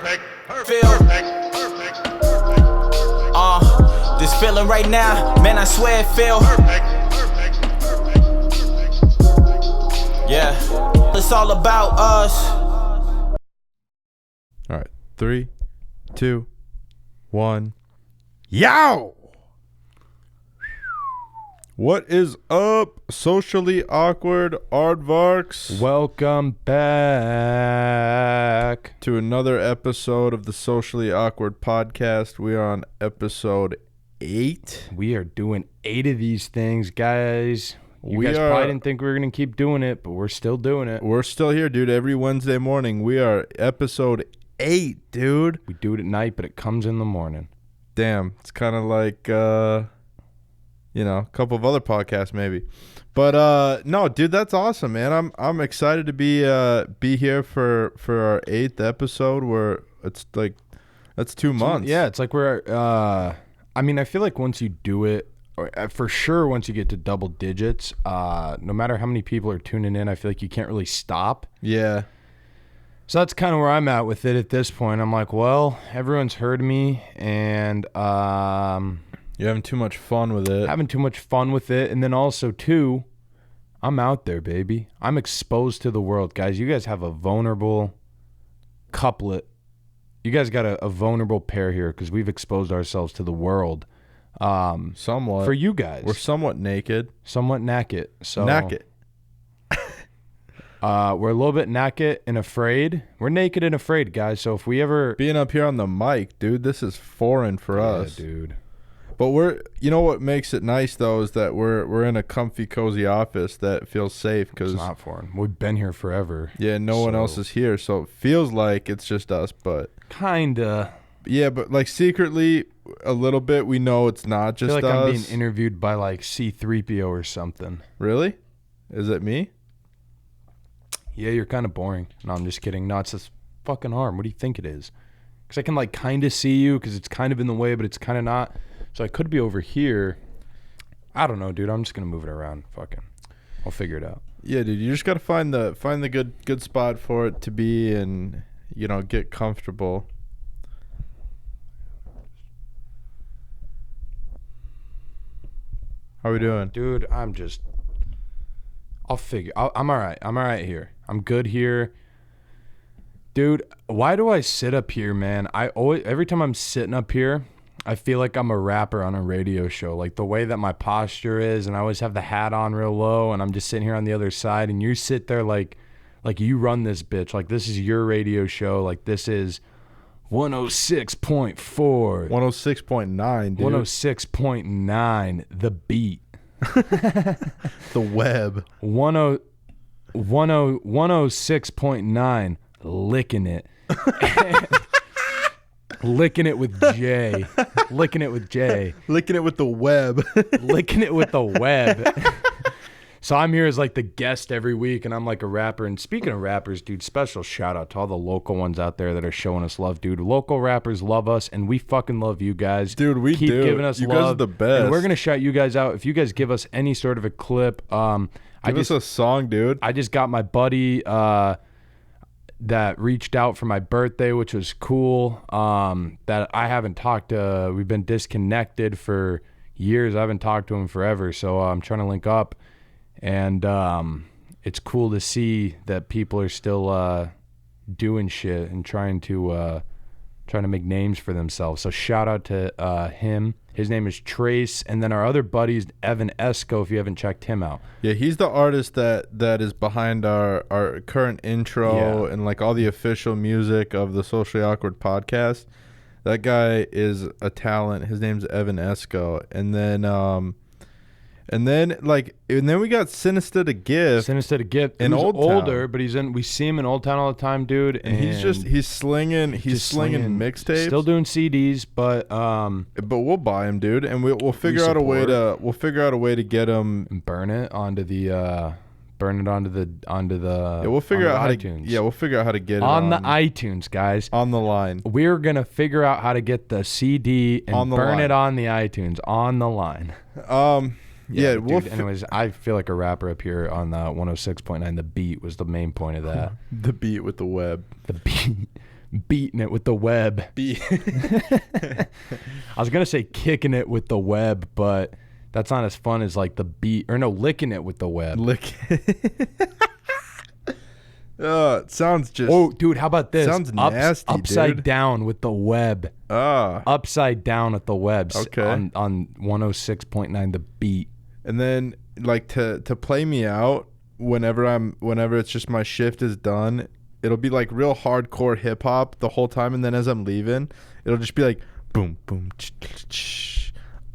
Feel. This feeling right now, man, I swear it feel. Yeah, it's all about us. All right, 3, 2, 1. Yow! What is up, socially awkward aardvarks? Welcome back To another episode of the Socially Awkward Podcast. We are on episode 8. We are doing 8 of these things, guys. You guys probably didn't think we were going to keep doing it, but we're still doing it. We're still here, dude. Every Wednesday morning, we are episode 8, dude. We do it at night, but it comes in the morning. Damn, it's kind of like, a couple of other podcasts maybe. But no, dude, that's awesome, man. I'm excited to be here for our 8th episode, where it's like that's 2 months. Yeah, it's like we're I feel like once you do it, or for sure once you get to double digits, no matter how many people are tuning in, I feel like you can't really stop. Yeah. So that's kind of where I'm at with it at this point. I'm like, well, everyone's heard me, and You're having too much fun with it. having too much fun with it. And then also, too, I'm out there, baby. I'm exposed to the world. Guys, you guys have a vulnerable couplet. You guys got a vulnerable pair here because we've exposed ourselves to the world. Somewhat. For you guys. We're somewhat naked. Somewhat naked. So, Naked. we're a little bit naked and afraid. We're naked and afraid, guys. So if we ever... Being up here on the mic, dude, this is foreign for us. dude. But you know what makes it nice though is that we're in a comfy, cozy office that feels safe because It's not foreign. We've been here forever. yeah, no one else is here, so it feels like it's just us. But Kinda. yeah, but like secretly a little bit, we know it's not I just feel like us. I'm being interviewed by like C-3PO or something. Really? Is it me? Yeah, you're kind of boring. No, I'm just kidding. No, it's this fucking arm. What do you think it is? Because I can like kind of see you because it's kind of in the way, but it's kind of not. So I could be over here. I don't know, dude. I'm just gonna move it around. Fucking, I'll figure it out. Yeah, dude. You just gotta find the good spot for it to be, and get comfortable. How we doing? Dude, I'll figure. I'm all right. I'm all right here. I'm good here. Dude, why do I sit up here, man? Every time I'm sitting up here, I feel like I'm a rapper on a radio show. Like the way that my posture is, and I always have the hat on real low, and I'm just sitting here on the other side, and you sit there like you run this bitch. Like this is your radio show. Like this is 106.4. 106.9, dude. 106.9, The Beat. The web. 106.9, Licking It. Licking it with J. Licking it with J. Licking it with the web. Licking it with the web. So I'm here as like the guest every week, and I'm like a rapper. And speaking of rappers, dude, special shout out to all the local ones out there that are showing us love, dude. Local rappers love us, and we fucking love you guys. Dude, we keep do. giving us You love. guys are the best. And we're gonna shout you guys out if you guys give us any sort of a clip. Give us a song, dude. I just got my buddy that reached out for my birthday, which was cool. That I haven't talked to. We've been disconnected for years. I haven't talked to him forever, so I'm trying to link up. And it's cool to see that people are still doing shit and trying to make names for themselves. So shout out to him. His name is Trace, and then our other buddy is Evan Esco, if you haven't checked him out. Yeah, he's the artist that is behind our current intro and like all the official music of the Socially Awkward Podcast. That guy is a talent. His name's Evan Esco. And then we got Sinister to Gift. Sinister to Gift. In Who's Old older, Town. but we see him in Old Town all the time, dude. And he's slinging mixtapes. Still doing CDs, but we'll buy him, dude, and we'll figure out a way to get him. burn it onto the Yeah, we'll figure out how iTunes. to. Yeah, we'll figure out how to get it on the iTunes, guys. on the line. We're gonna figure out how to get the CD and On the burn line. it on the iTunes on the line. Yeah, dude, we'll anyways, I feel like a rapper up here on the 106.9. The Beat was the main point of that. the beat with the web. The Beat. beating it with the web. I was gonna say kicking it with the web, but that's not as fun as like the beat, or no, licking it with the web. It sounds just. Oh, dude, how about this? Sounds nasty, upside dude. down with the web. Upside down with the web. Okay. On 106.9 the beat. And then like to play me out whenever it's just my shift is done, it'll be like real hardcore hip hop the whole time, and then as I'm leaving, it'll just be like boom boom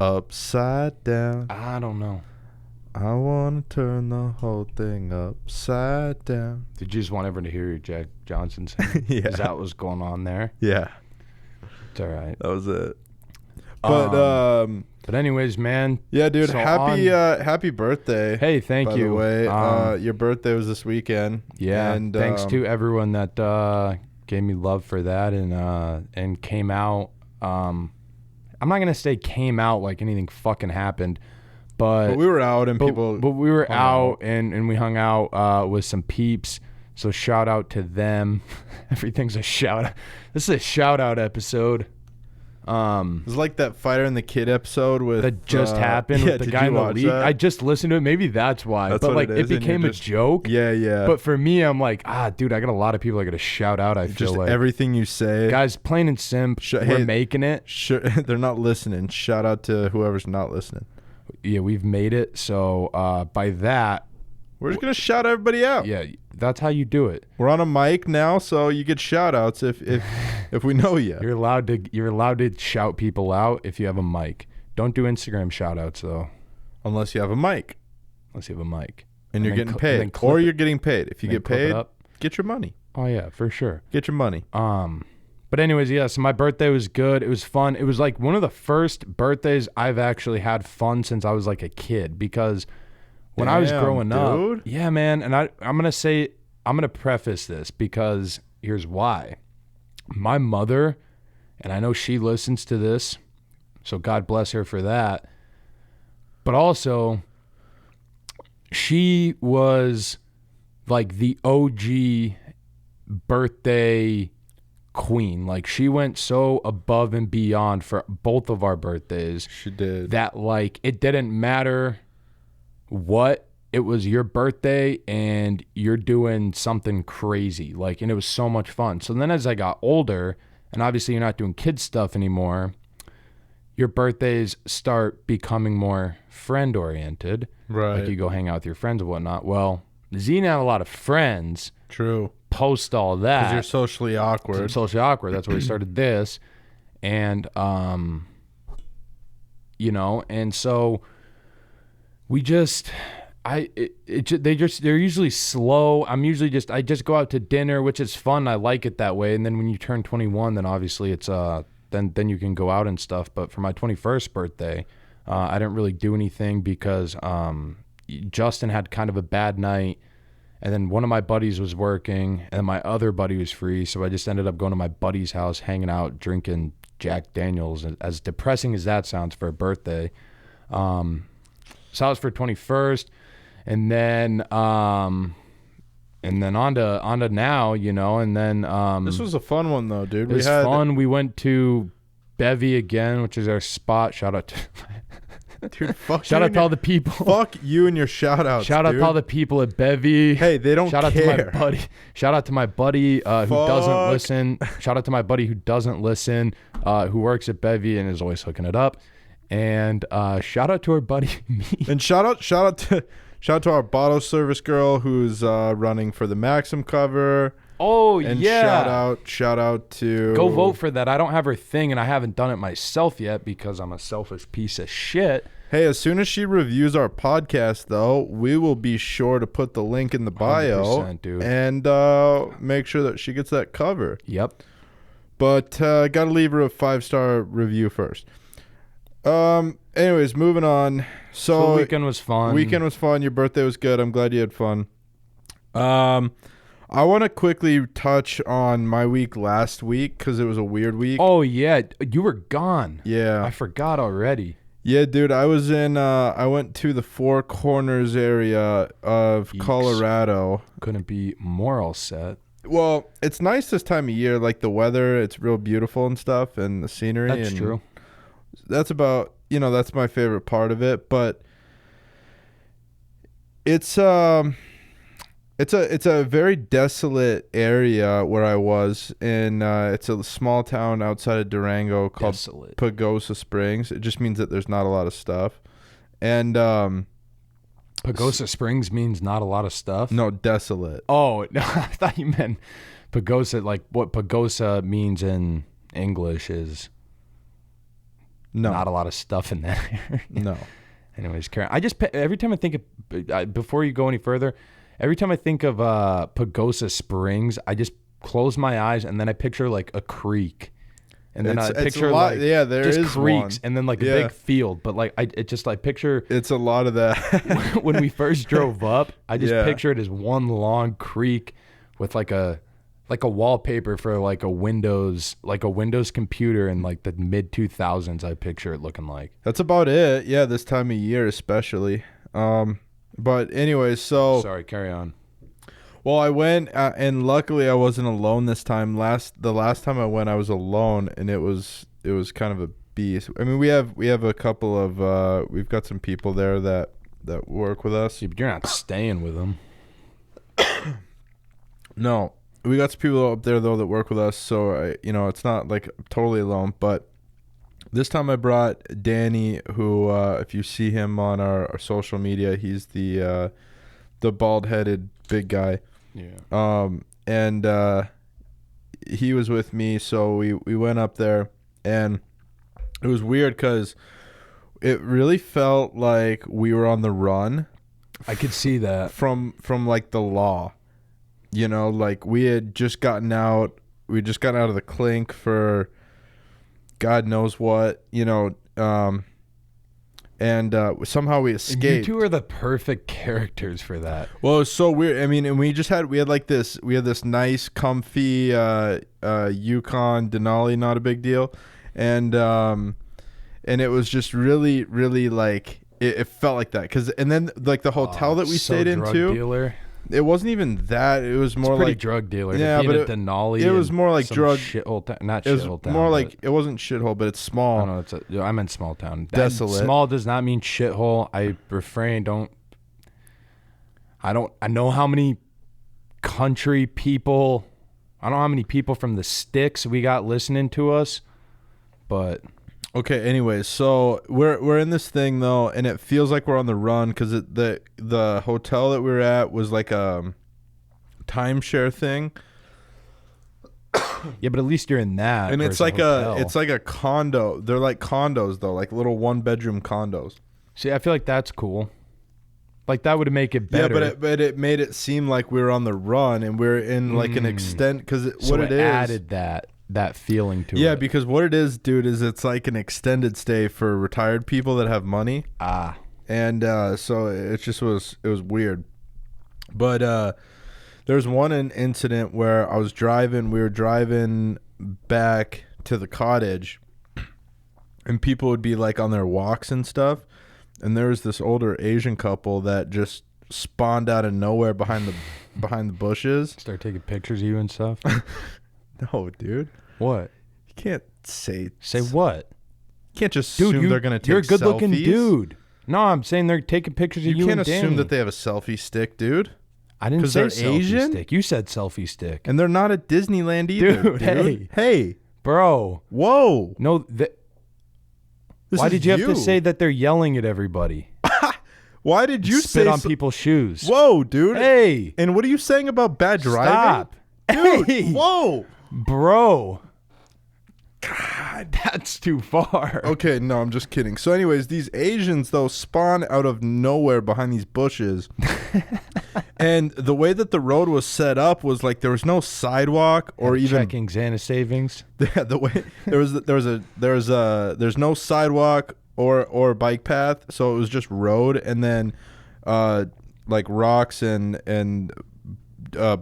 upside down. I don't know. I want to turn the whole thing upside down. Did you just want everyone to hear your Jack Johnson sing? Yeah. Is that what was going on there? Yeah, It's all right. that was it. But But anyways, man. yeah, dude, so happy birthday. Hey, thank by you. the way, your birthday was this weekend. Yeah, and thanks to everyone that gave me love for that and came out. I'm not gonna say came out like anything fucking happened, but we were out and people. But we were hung out and we hung out with some peeps. So shout out to them. Everything's a shout out. This is a shout out episode. It was like that Fighter and the Kid episode with That just happened with the did guy you in the watch league. that? I just listened to it. Maybe that's why. That's but what like it it is, and became you're a just- joke. Yeah. But for me, I'm like, dude, I got a lot of people I got to shout out. I feel just like everything you say. guys, plain and simp, we're hey, making it. Sure, they're not listening. Shout out to whoever's not listening. Yeah, we've made it. So by that, We're just gonna shout everybody out. yeah, that's how you do it. We're on a mic now, so you get shout outs if we know you. You're allowed to shout people out if you have a mic. Don't do Instagram shout outs though, Unless you have a mic unless you have a mic. and you're then getting cl- and then paid, clip or it. you're getting paid. If you And then get clip it paid, up. get your money. Oh yeah, for sure. Get your money. But anyways, yeah, so my birthday was good. It was fun. It was like one of the first birthdays I've actually had fun since I was like a kid, because when I was Damn, growing up, dude. yeah, man, and I'm going to preface this because here's why. My mother, and I know she listens to this, so God bless her for that. But also, she was like the OG birthday queen. Like, she went so above and beyond for both of our birthdays She did. that like it didn't matter what, it was your birthday and you're doing something crazy, like, and it was so much fun. So then as I got older, and obviously you're not doing kid stuff anymore, your birthdays start becoming more friend oriented. Right. Like you go hang out with your friends and whatnot. Well, Z didn't have a lot of friends True. post all that. Because you're socially I'm awkward. socially awkward. That's where we started this. And, and so we just, they're usually slow. I just go out to dinner, which is fun. I like it that way. And then when you turn 21, then obviously it's, then you can go out and stuff. But for my 21st birthday, I didn't really do anything because, Justin had kind of a bad night. And then one of my buddies was working and my other buddy was free. So I just ended up going to my buddy's house, hanging out, drinking Jack Daniels, as depressing as that sounds for a birthday. So that was for 21st. And then on to now, and then This was a fun one though, dude. it was fun. We went to Bevy again, which is our spot. Shout out to Dude, fuck shout you out and to all your- the people. Fuck you and your shout outs. Shout out to all the people at Bevy. Hey, they don't Shout out care. to my buddy. Shout out to my buddy who doesn't Fuck. listen. Shout out to my buddy who doesn't listen, who works at Bevy and is always hooking it up. And shout out to our buddy me. And shout out to our bottle service girl who's running for the Maxim cover. Oh And yeah. shout out to Go vote for that. I don't have her thing, and I haven't done it myself yet because I'm a selfish piece of shit. Hey, as soon as she reviews our podcast, though, we will be sure to put the link in the bio 100%, dude. and make sure that she gets that cover. Yep. But gotta leave her a 5-star review first. Anyways, moving on. So the weekend was fun. Weekend was fun. Your birthday was good. I'm glad you had fun. I want to quickly touch on my week last week because it was a weird week. Oh yeah, you were gone. Yeah. I forgot already. Yeah, dude, I was in I went to the Four Corners area of Yeeks. Colorado. Couldn't be more all set. Well, it's nice this time of year. Like the weather, it's real beautiful and stuff, and the scenery. That's and true. That's about, that's my favorite part of it. But it's a very desolate area where I was, and it's a small town outside of Durango called Desolate. Pagosa Springs. It just means that there's not a lot of stuff. And Pagosa Springs means not a lot of stuff. no, desolate. Oh, no, I thought you meant Pagosa. Like what Pagosa means in English is No, not a lot of stuff in that area. no. Anyways, Karen, every time I think of, before you go any further, every time I think of Pagosa Springs, I just close my eyes and then I picture like a creek. And then It's I a picture lot- like yeah, there just is creeks one. and then like a Yeah. big field. But like I picture It's a lot of that. when we first drove up, I just Yeah. picture it as one long creek with like a wallpaper for like a Windows computer in like the mid 2000s. I picture it looking like. That's about it. Yeah, this time of year especially. But anyways, so Sorry, carry on. well, I went and luckily I wasn't alone this time. The last time I went, I was alone, and it was kind of a beast. I mean, we have a couple of we've got some people there that work with us. Yeah, but you're not staying with them. No, we got some people up there though that work with us, so it's not like totally alone. But this time I brought Danny, who if you see him on our social media, he's the bald-headed big guy. Yeah. And he was with me, so we went up there, and it was weird because it really felt like we were on the run I could see that. from like the law. Like we had just gotten out. We just got out of the clink for God knows what. And somehow we You escaped. two are the perfect characters for that. Well, it was so weird. I mean, and we had this nice, comfy Yukon Denali, not a big deal, and it was just really, really like it felt like that. And then like the hotel that we stayed drug into, dealer. it wasn't even that. It was more Pretty like drug dealer. Yeah, Being but a Denali. it was in more like some drug- shithole town. Not it was shithole town. more but- like it wasn't shithole, but it's I small. don't know. I meant small town. Desolate. Small does not mean shithole. I refrain. I know how many country people. I don't know how many people from the sticks we got listening to us, but Okay, anyways, so we're in this thing though, and it feels like we're on the run because the hotel that we were at was like a timeshare thing, yeah. But at least you're in that. and it's versus like hotel. it's like a condo. They're like condos though, like little 1-bedroom condos. See, I feel like that's cool. Like that would make it better. Yeah, but it made it seem like we were on the run and we're in like an extent because so what it it is. added that feeling to it. Yeah, because what it is, dude, is it's like an extended stay for retired people that have money. And so it was weird. But there's one incident where we were driving back to the cottage, and people would be like on their walks and stuff, and there was this older Asian couple that just spawned out of nowhere behind the bushes. Start taking pictures of you and stuff. No, dude. What? You can't say what? You can't just Dude, assume they're gonna take you're a good-looking selfies. Dude. No, I'm saying they're taking pictures of you. You can't and assume Danny. that they have a selfie stick, dude. I didn't 'cause say they're selfie Asian? stick. You said selfie stick, And they're not at Disneyland either, Dude, hey. Hey. bro. Whoa. No, This why is did you have to say that they're yelling at everybody? Why did you Spit say on people's shoes? Whoa, dude. Hey, And what are you saying about bad driving? stop, Dude, Hey. whoa. bro. God, that's too far. Okay, no, I'm just kidding. So anyways, these Asians though spawn out of nowhere behind these bushes. And the way that the road was set up was like there was no sidewalk or even Checking Xana savings. the way there's no sidewalk or bike path, so it was just road and then like rocks and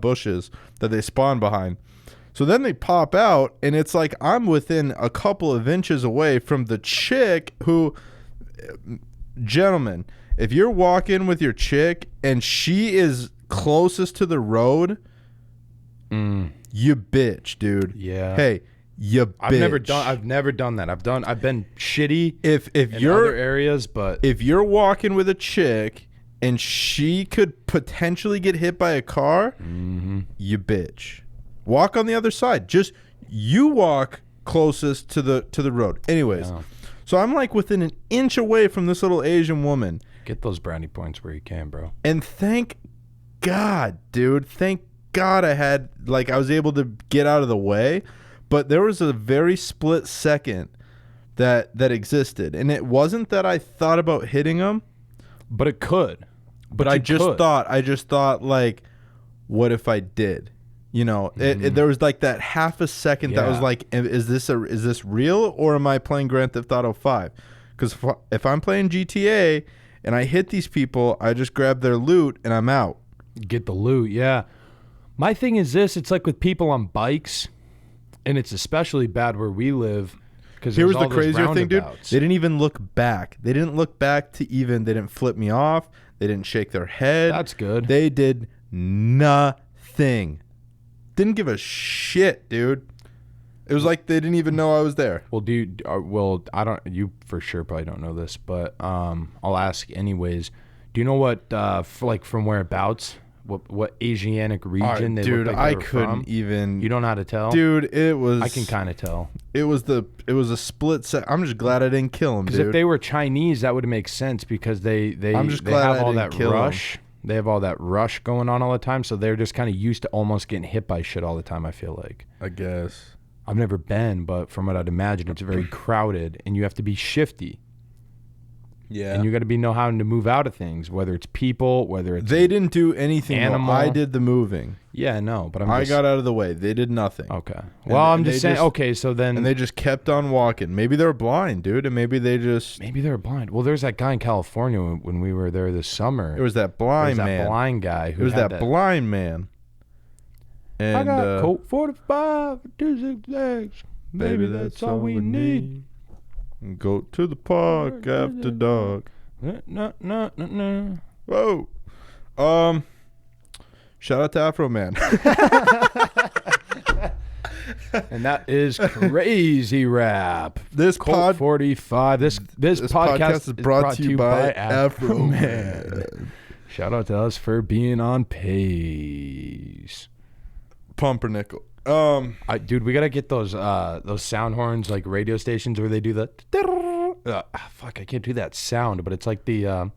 bushes that they spawn behind. So then they pop out, and it's like I'm within a couple of inches away from the chick who, gentlemen, if you're walking with your chick and she is closest to the road, You bitch, dude. Yeah. Hey, you bitch. I've never done that. I've been shitty if in you're other areas, but if you're walking with a chick and she could potentially get hit by a car, you bitch. Walk on the other side. Just you walk closest to the road. Anyways, so I'm like within an inch away from this little Asian woman. get those brownie points where you can, bro. And thank God, dude. Thank God I was able to get out of the way. But there was a very split second that existed. And it wasn't that I thought about hitting him. But it could. But I just thought like, what if I did? You know, there was like that half a second that was like, is this real or am I playing Grand Theft Auto 5? Because if I'm playing GTA and I hit these people, I just grab their loot and I'm out. Get the loot, yeah. My thing is this, it's like with people on bikes, and it's especially bad where we live. Here was the crazier thing, dude. They didn't even look back. They didn't look back they didn't flip me off. They didn't shake their head. That's good. They did nothing. Didn't give a shit, dude. It was like they didn't even know I was there. Well, dude, I don't. You for sure probably don't know this, but I'll ask anyways. Do you know what, from whereabouts, what Asiatic region they dude, look like they were couldn't from? even. You don't know how to tell, dude. It was. I can kind of tell. It was a split set. I'm just glad I didn't kill him, dude. Because if they were Chinese, that would make sense because they I'm just glad have I all didn't that kill rush. They have all that rush going on all the time, so they're just kind of used to almost getting hit by shit all the time. I feel like. I guess. I've never been, but from what I'd imagine, it's very crowded, and you have to be shifty. Yeah. And you got to know how to move out of things, whether it's people, whether it's They didn't do anything. Animal. I did the moving. Yeah, no, but I got out of the way. They did nothing. Okay. Well, I'm just saying. Okay, so then And they just kept on walking. Maybe they were blind, dude, and maybe they just. maybe they're blind. Well, there's that guy in California when we were there this summer. It was that blind man. That blind guy who It was had that blind man. And I got Colt 45, 2 legs. Maybe that's all we need. Go to the park after dark. No. Whoa. Shout out to Afro Man. And that is Crazy Rap. This Colt 45. This podcast is brought to you by Afro Man. Shout out to us for being on pace. Pumpernickel. Dude, we gotta get those sound horns like radio stations where they do the fuck, I can't do that sound, but it's like the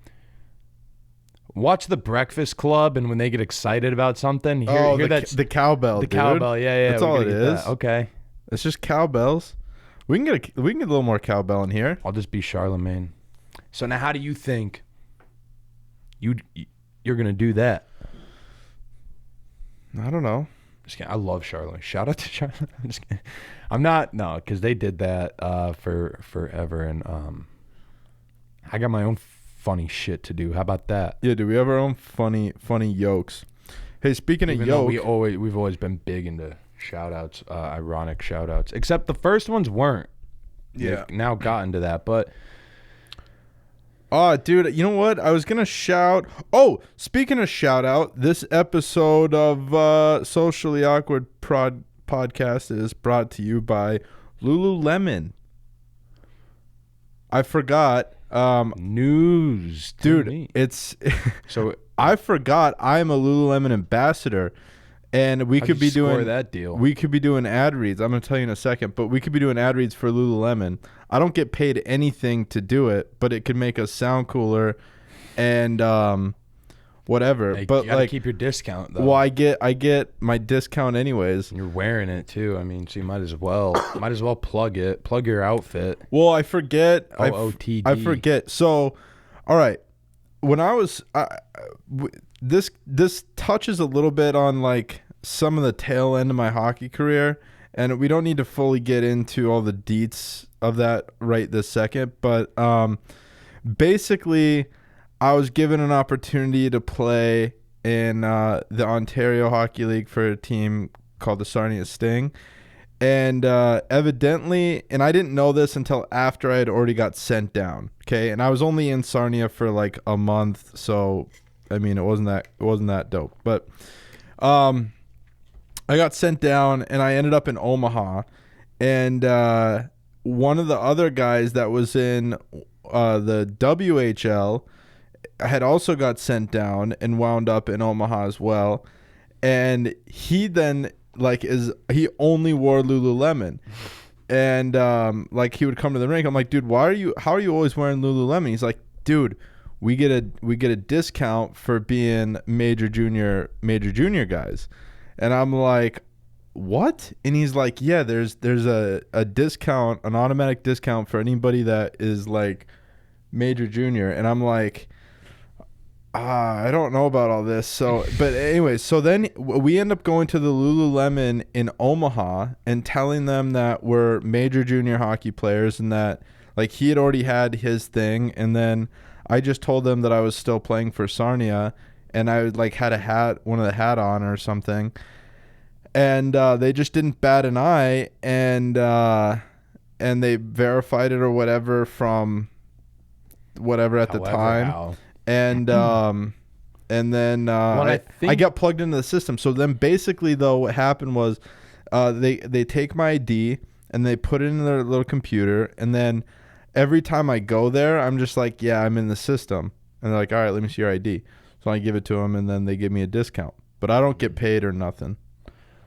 watch The Breakfast Club, and when they get excited about something, hear that the cowbell. the dude. cowbell. Yeah. That's we all gotta it get is. that. Okay, It's just cowbells. We can get a little more cowbell in here. I'll just be Charlemagne. So now, how do you think you're gonna do that? I don't know. Just kidding. I love Charlemagne. Shout out to Charlemagne. I'm just kidding. I'm not, no, because they did that for forever, and I got my own funny shit to do. How about that? Yeah, do we have our own funny yokes? Hey, speaking Even of though yoke, we've always been big into shout outs, ironic shout outs, except the first ones weren't. Yeah. They've now gotten to that, but oh, dude, you know what? I was going to shout. Oh, speaking of shout out, this episode of Socially Awkward Podcast is brought to you by Lululemon. I forgot. news to Dude, me. it's. So I forgot I'm a Lululemon ambassador. And we how'd could you be score doing that deal. We could be doing ad reads. I'm going to tell you in a second, but we could be doing ad reads for Lululemon. I don't get paid anything to do it, but it could make us sound cooler and whatever. Hey, but you gotta like keep your discount though. well, I get my discount anyways. You're wearing it too. I mean, so you might as well plug your outfit. Well, I forget. OOTD. I forget. So, all right. When I was this touches a little bit on like some of the tail end of my hockey career, and we don't need to fully get into all the deets of that right this second, but basically I was given an opportunity to play in the Ontario Hockey League for a team called the Sarnia Sting, and evidently, and I didn't know this until after I had already got sent down, okay, and I was only in Sarnia for like a month, so I mean it wasn't that dope, but I got sent down, and I ended up in Omaha, and one of the other guys that was in the WHL had also got sent down and wound up in Omaha as well. And he then he only wore Lululemon. And he would come to the rink. I'm like, dude, how are you always wearing Lululemon? He's like, dude, we get a discount for being major junior guys. And I'm like, what? And he's like, yeah, there's a discount, an automatic discount for anybody that is like major junior. And I'm like, I don't know about all this. So, but anyway, so then we end up going to the Lululemon in Omaha and telling them that we're major junior hockey players and that like he had already had his thing. And then I just told them that I was still playing for Sarnia and I like had a hat, one of the hat on or something. And they just didn't bat an eye, and they verified it or whatever from whatever at the time. And then I got plugged into the system. So then basically though what happened was they take my ID and they put it in their little computer, and then every time I go there I'm just like, yeah, I'm in the system. And they're like, all right, let me see your ID. So I give it to them, and then they give me a discount. But I don't get paid or nothing.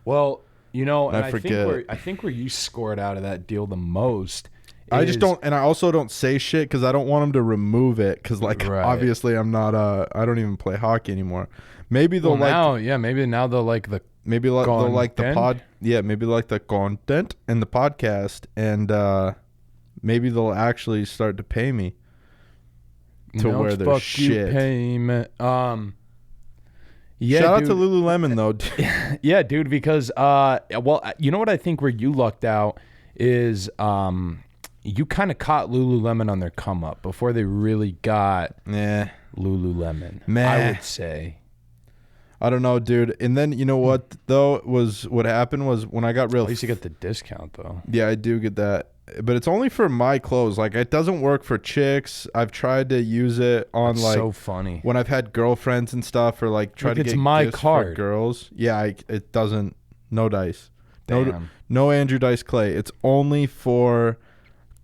Well, you know, and I think where you scored out of that deal the most. I just don't, and I also don't say shit because I don't want them to remove it because, like, obviously I'm not. I don't even play hockey anymore. Maybe they'll maybe now they'll like the they'll like the pod. Yeah, maybe like the content and the podcast, and maybe they'll actually start to pay me to wear their shit. Payment. Yeah, shout dude. out to Lululemon though. Yeah, dude, because you know what I think where you lucked out is you kind of caught Lululemon on their come up before they really got Lululemon. I would say. I don't know, dude. And then you know what though was what happened was when I got real. At least you get the discount though. Yeah, I do get that. But it's only for my clothes. Like, it doesn't work for chicks. I've tried to use it on That's so funny when I've had girlfriends and stuff, or like try to get my gifts card for girls. Yeah, it doesn't. No dice. Damn. No Andrew Dice Clay. It's only for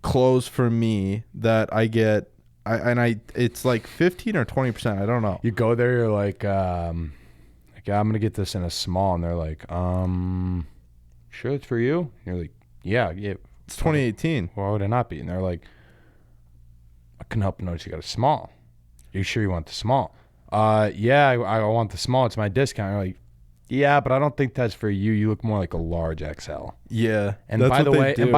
clothes for me that I get. It's like 15 or 20%. I don't know. You go there, you're like, I'm gonna get this in a small, and they're like, sure it's for you. And you're like, yeah. It's 2018. Why would it not be? And they're like, I couldn't help but notice you got a small. Are you sure you want the small? Yeah, I want the small. It's my discount. You're like, yeah, but I don't think that's for you. You look more like a large XL. Yeah. And by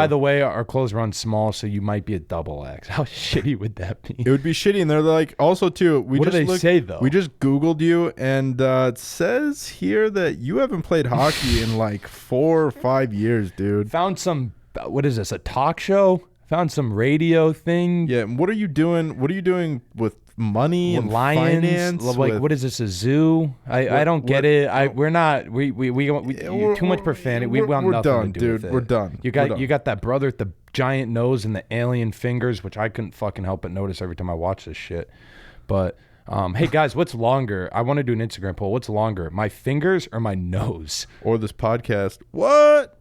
the way, our clothes run small, so you might be a double X. How shitty would that be? It would be shitty. And they're like, also too, what do they say though? We just Googled you, and it says here that you haven't played hockey in like 4 or 5 years, dude. Found some. What is this? A talk show? Found some radio thing. Yeah. What are you doing? What are you doing with money and lions? Finance? Like, what is this? A zoo? I don't get it. We're not. We too much profanity. We want nothing to do with it. We're done. You got that brother with the giant nose and the alien fingers, which I couldn't fucking help but notice every time I watch this shit. But hey guys, what's longer? I want to do an Instagram poll. What's longer, my fingers or my nose? Or this podcast? What?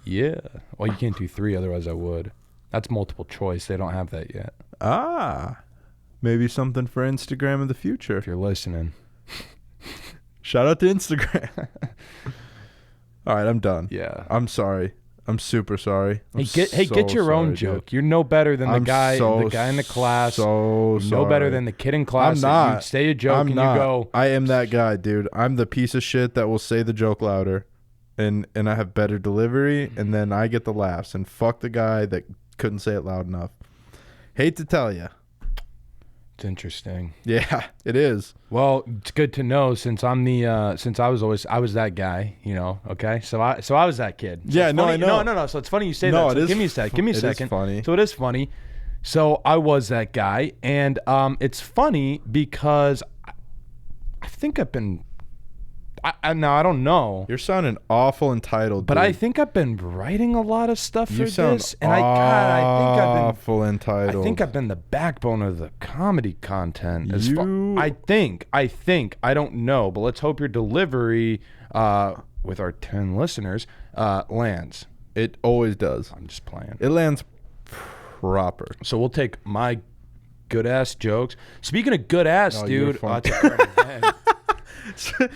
Yeah. Well, you can't do 3, otherwise I would. That's multiple choice. They don't have that yet. Maybe something for Instagram in the future. If you're listening. Shout out to Instagram. All right, I'm done. Yeah. I'm sorry. I'm super sorry. Get your own joke. Dude. You're no better than the guy in the class. You're no better than the kid in class. I'm not. You say a joke and you go. I am that guy, dude. I'm the piece of shit that will say the joke louder. And I have better delivery, and then I get the laughs. And fuck the guy that couldn't say it loud enough. Hate to tell you. It's interesting. Yeah, it is. Well, it's good to know since I'm the since I was that guy, you know. Okay, so I was that kid. So yeah, no, I know. No. So it's funny you say no, that. So it is, give me a sec. Give me a second. It is funny. So it is funny. So I was that guy, and it's funny because I think I've been. Now I don't know. You're sounding awful entitled, but dude. I think I've been writing a lot of stuff for this, and I think I've been awful entitled. I think I've been the backbone of the comedy content. I think. I don't know, but let's hope your delivery with our 10 listeners lands. It always does. I'm just playing. It lands proper. So we'll take my good ass jokes. Speaking of good ass, Oh, you're dude. fun. That's a current event.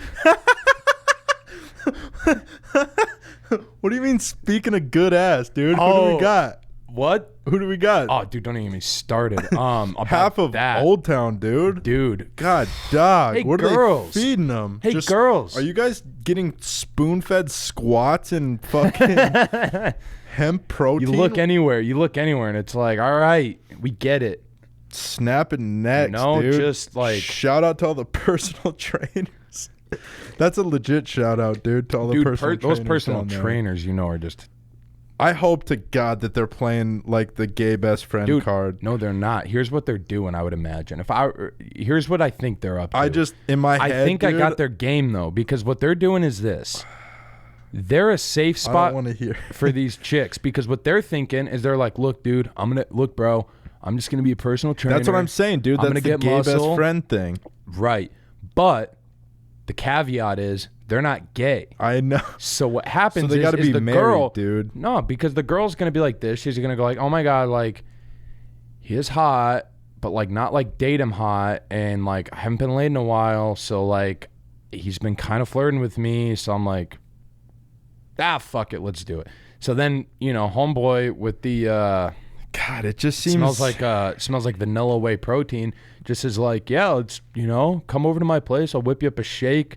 What do you mean? Speaking of good ass, dude. Who do Oh. we got? What? Who do we got? Oh, dude, don't even get me started. About Half of that, Old Town, dude. dude. God, dog. Hey, what girls. are they feeding them? Hey, girls. Are you guys getting spoon-fed squats and fucking hemp protein? You look anywhere, and it's like, all right, we get it. Snapping necks, No, dude. just like- shout out to all the personal trainers. That's a legit shout out, dude, to all the Dude, personal those trainers personal down there. trainers, are just. I hope to God that they're playing like the gay best friend Dude, card. no, they're not. Here's what they're doing, I would imagine. Here's what I think they're up to. I just, in my I head, think I dude, got their game, though, because what they're doing is this. They're a safe I spot don't want to hear. for these chicks, because what they're thinking is they're like, look, dude, bro, I'm just going to be a personal trainer. That's what I'm saying, dude. I'm That's gonna the get gay muscle. best friend thing. Right. But the caveat is they're not gay. I know. So what happens So they gotta is be the married, girl, dude. No, because the girl's gonna be like this. She's gonna go like, "Oh my god, like he is hot, but like not like date him hot, and like I haven't been laid in a while, so like he's been kind of flirting with me, so I'm like, fuck it, let's do it." So then homeboy with the God, it just seems smells like vanilla whey protein. Just is like, yeah, let's come over to my place. I'll whip you up a shake,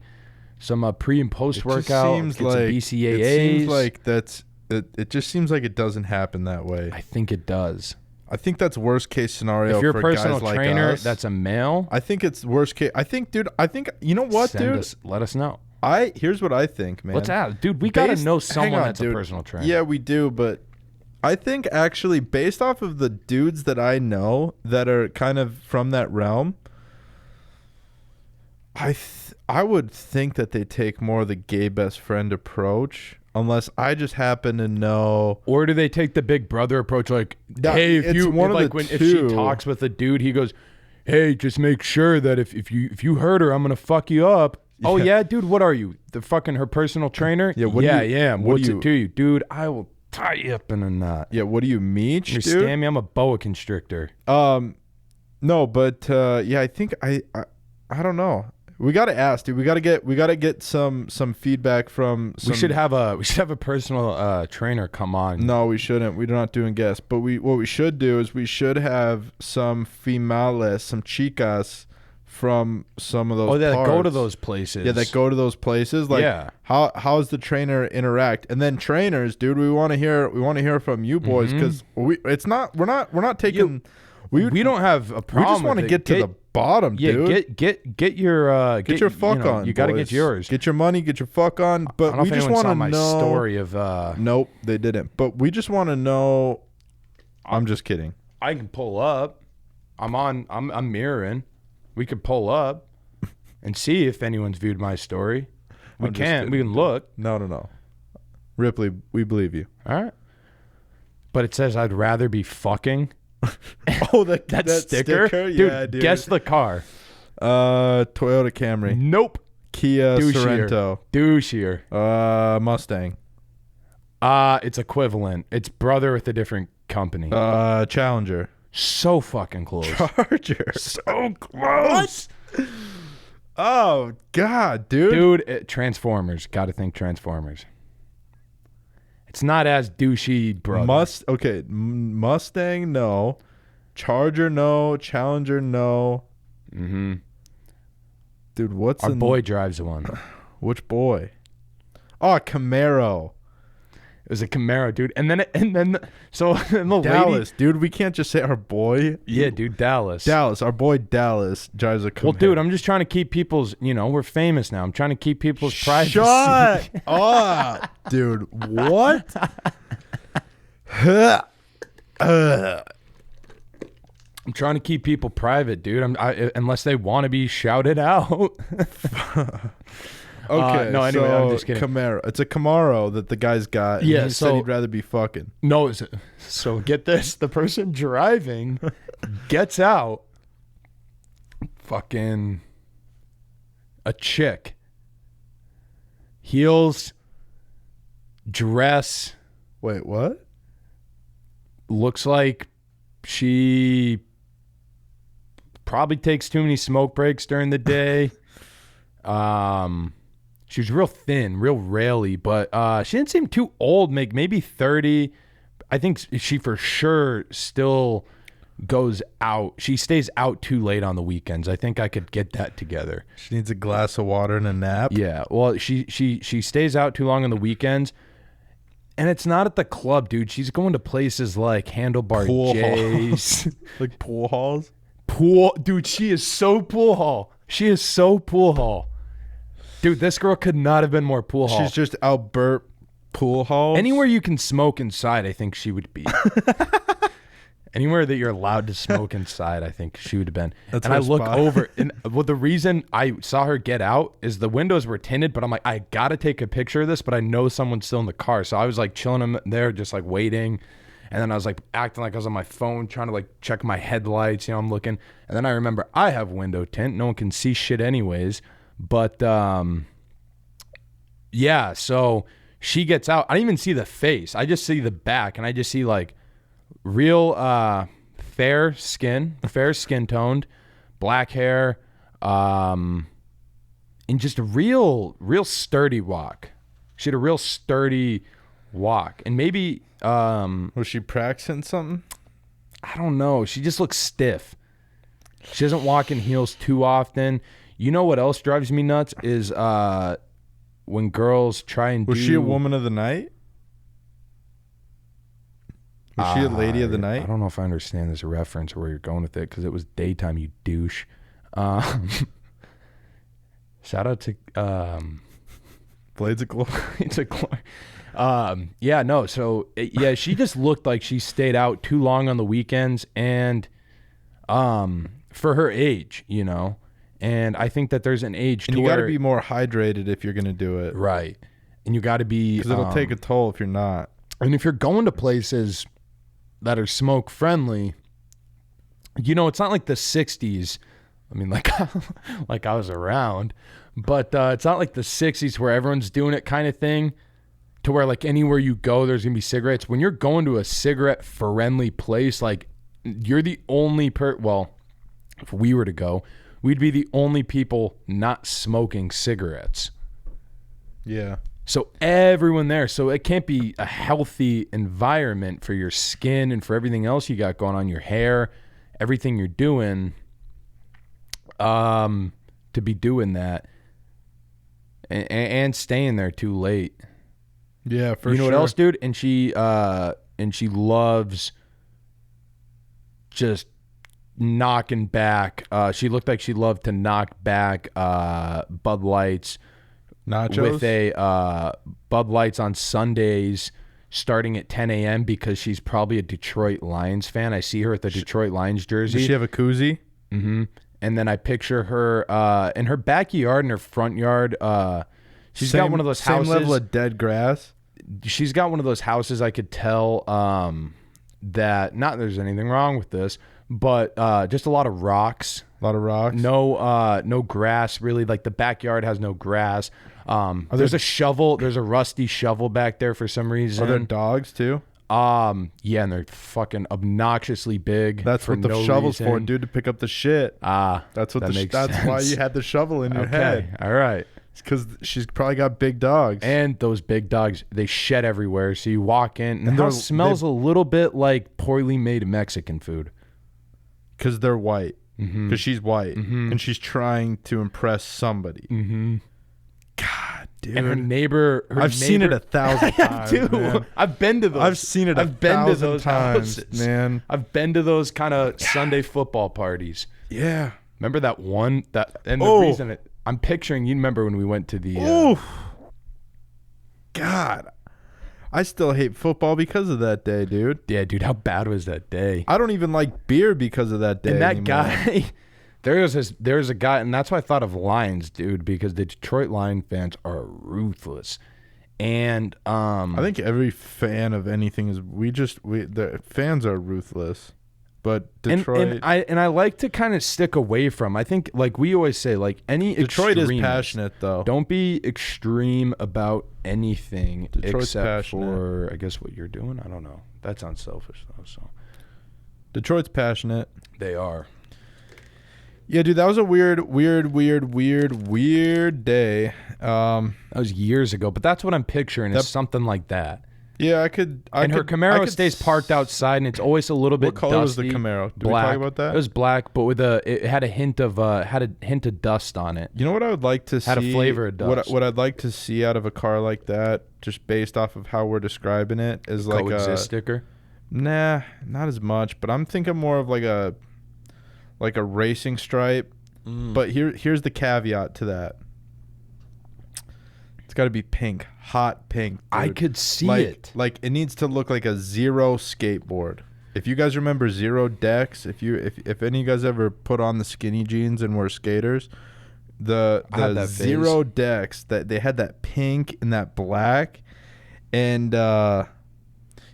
some pre and post workout. Seems get like some BCAAs. It seems like that's. It just seems like it doesn't happen that way. I think it does. I think that's worst case scenario If you're a for personal guys like trainer us. that's a male, I think it's worst case. I think, dude. You know what, dude? let us know. Here's what I think, man. Let's ask, dude. We gotta know hang someone on, that's dude. a personal trainer. Yeah, we do, but I think actually based off of the dudes that I know that are kind of from that realm, I would think that they take more of the gay best friend approach, unless I just happen to know. Or do they take the big brother approach? Like, No, hey, it's one of the if she two. talks with a dude, he goes, hey, just make sure that if you hurt her, I'm gonna fuck you up. Oh yeah, dude, what are you? The fucking her personal trainer? Yeah, what do yeah, you- yeah. what What's do you- it to you, dude? I will tie you up in a knot. Yeah, what do you meet, You dude? understand me? I'm a boa constrictor. No, but yeah, I think I don't know. We gotta ask, dude. We gotta get some feedback from. We should have a personal trainer come on. No, we shouldn't. We're not doing guests. But what we should do is we should have some females, some chicas from some of those. Oh, that go to parts. those places. Yeah, that go to those places. Like, Yeah. how's the trainer interact? And then trainers, dude, we want to hear from you boys, because we're not taking. We don't have a We problem. just want to with get it. to the bottom, Yeah, dude. get your Get your fuck on. You got to boys. get yours. Get your money. Get your fuck on. I But don't know we if just anyone want saw to my know. story of. Nope, they didn't. But we just want to know. I'm just kidding. I can pull up. I'm mirroring. We could pull up and see if anyone's viewed my story. We I'm just can. We kidding. can look. No. Ripley, we believe you. All right. But it says I'd rather be fucking. Oh, that sticker? Yeah, dude. Guess the car. Toyota Camry, Nope. Kia Douchier. Sorento, Douchier. Mustang, It's equivalent. It's brother with a different company. Challenger, So fucking close. Charger. So close. Oh God, dude. Dude, Transformers. Got to think Transformers. It's not as douchey, brother. Mustang, no. Charger, no. Challenger, no. Mm-hmm. Dude, what's Our in boy drives one. Which boy? Oh, Camaro. It was a Camaro, dude. And then so and the Dallas, dude. We can't just say our boy. lady. Yeah, dude, Dallas. Dallas, our boy Dallas drives a Camaro. Well, dude, I'm just trying to keep people's. We're famous now. I'm trying to keep people's privacy. Shut up, dude. What? I'm trying to keep people private, dude. Unless they want to be shouted out. Okay. no, anyway, so I'm just kidding. Camaro. It's a Camaro that the guy's got. And Yeah, he said so- he'd rather be fucking. No, so get this. The person driving gets out. Fucking a chick. Heels, dress. Wait, what? Looks like she probably takes too many smoke breaks during the day. She was real thin, real raily, but she didn't seem too old, maybe 30. I think she for sure still goes out. She stays out too late on the weekends. I think I could get that together. She needs a glass of water and a nap. Yeah, well, she stays out too long on the weekends. And it's not at the club, dude. She's going to places like Handlebar Pool J's. Like pool halls. Dude, she is so pool hall. She is so pool hall. Dude, this girl could not have been more pool hall. She's just Albert pool halls. Anywhere you can smoke inside, I think she would be. Anywhere that you're allowed to smoke inside, I think she would have been. That's and I her look spot. over, and well, the reason I saw her get out is the windows were tinted, but I'm like, I gotta take a picture of this, but I know someone's still in the car, so I was like chilling in there, just like waiting, and then I was like acting like I was on my phone, trying to like check my headlights, I'm looking, and then I remember I have window tint, no one can see shit anyways, but yeah, so she gets out. I don't even see the face, I just see the back, and I just see like real fair skin toned, black hair, and just a real sturdy walk. She had a real sturdy walk, and maybe Was she practicing something? I don't know. She just looks stiff. She doesn't walk in heels too often. You know what else drives me nuts is when girls try and Was she a woman of the night? Was she a lady of the night? I don't know if I understand this reference or where you're going with it because it was daytime, you douche. Shout out to Blades of Glory. it's a glory. Yeah, no. So yeah, she just looked like she stayed out too long on the weekends, and for her age, And I think that there's an age And to you got to where be more hydrated if you're gonna do it, right, and you got to be because it'll take a toll if you're not. And if you're going to places that are smoke friendly, it's not like the 60s. I mean, like like I was around, but it's not like the 60s where everyone's doing it kind of thing, to where like anywhere you go, there's gonna be cigarettes. When you're going to a cigarette friendly place, like you're the only well, if we were to go, we'd be the only people not smoking cigarettes. Yeah. So everyone there, so it can't be a healthy environment for your skin and for everything else you got going on, your hair, everything you're doing, to be doing that and staying there too late. Yeah, for sure. You know what else, dude? And she loves just knocking back. She looked like she loved to knock back Bud Lights. Nachos? With a Bud Lights on Sundays starting at 10 a.m. because she's probably a Detroit Lions fan. I see her with the Detroit Lions jersey. Does she have a koozie? Mm-hmm. And then I picture her in her backyard and her front yard. She's got one of those houses. Same level of dead grass? She's got one of those houses I could tell that, not there's anything wrong with this, but just a lot of rocks. A lot of rocks? No grass, really. Like the backyard has no grass. There's a shovel. There's a rusty shovel back there for some reason. Are there dogs too? Yeah, and they're fucking obnoxiously big. That's for what the no shovel's reason. for, dude, to pick up the shit. That's what that makes sense. That's why you had the shovel in your head. All right. Because she's probably got big dogs. And those big dogs, they shed everywhere. So you walk in, and the And house smells a little bit like poorly made Mexican food. Because they're white. Because she's white. And she's trying to impress somebody. God, dude. And her neighbor. I've seen it 1,000 times, man. I've been to those. I've seen it I've been to 1,000 those times, houses. man. I've been to those kind of Sunday football parties. Yeah. Remember that one? And the reason I'm picturing, you remember when we went to the. Oof. God. I still hate football because of that day, dude. Yeah, dude, how bad was that day? I don't even like beer because of that day. And that anymore. guy, there's a guy, and that's why I thought of Lions, dude, because the Detroit Lion fans are ruthless. And I think every fan of anything is the fans are ruthless. but Detroit. And I like to kind of stick away from. I think like we always say, like any Detroit is extremists, passionate though. Don't be extreme about anything Detroit's except passionate. for I guess what you're doing. I don't know. That sounds selfish though. So Detroit's passionate. they are. Yeah, dude, that was a weird day. That was years ago, but that's what I'm picturing is something like that. Yeah, I could. And her Camaro stays parked outside, and it's always a little bit What color was the dusty. Camaro? Did Black. we talk about that? It was black, but with it had a hint of dust on it. You know what I would like to see? Had a flavor of dust. What I'd like to see out of a car like that, just based off of how we're describing it, is like Coexist a sticker. Nah, not as much. But I'm thinking more of like a racing stripe. But here's the caveat to that. It's got to be pink, hot pink. Dude. I could see like, it. Like it needs to look like a Zero skateboard. If you guys remember Zero Dex, if any of you guys ever put on the skinny jeans and were skaters, the Zero Dex that they had that pink and that black, and yeah,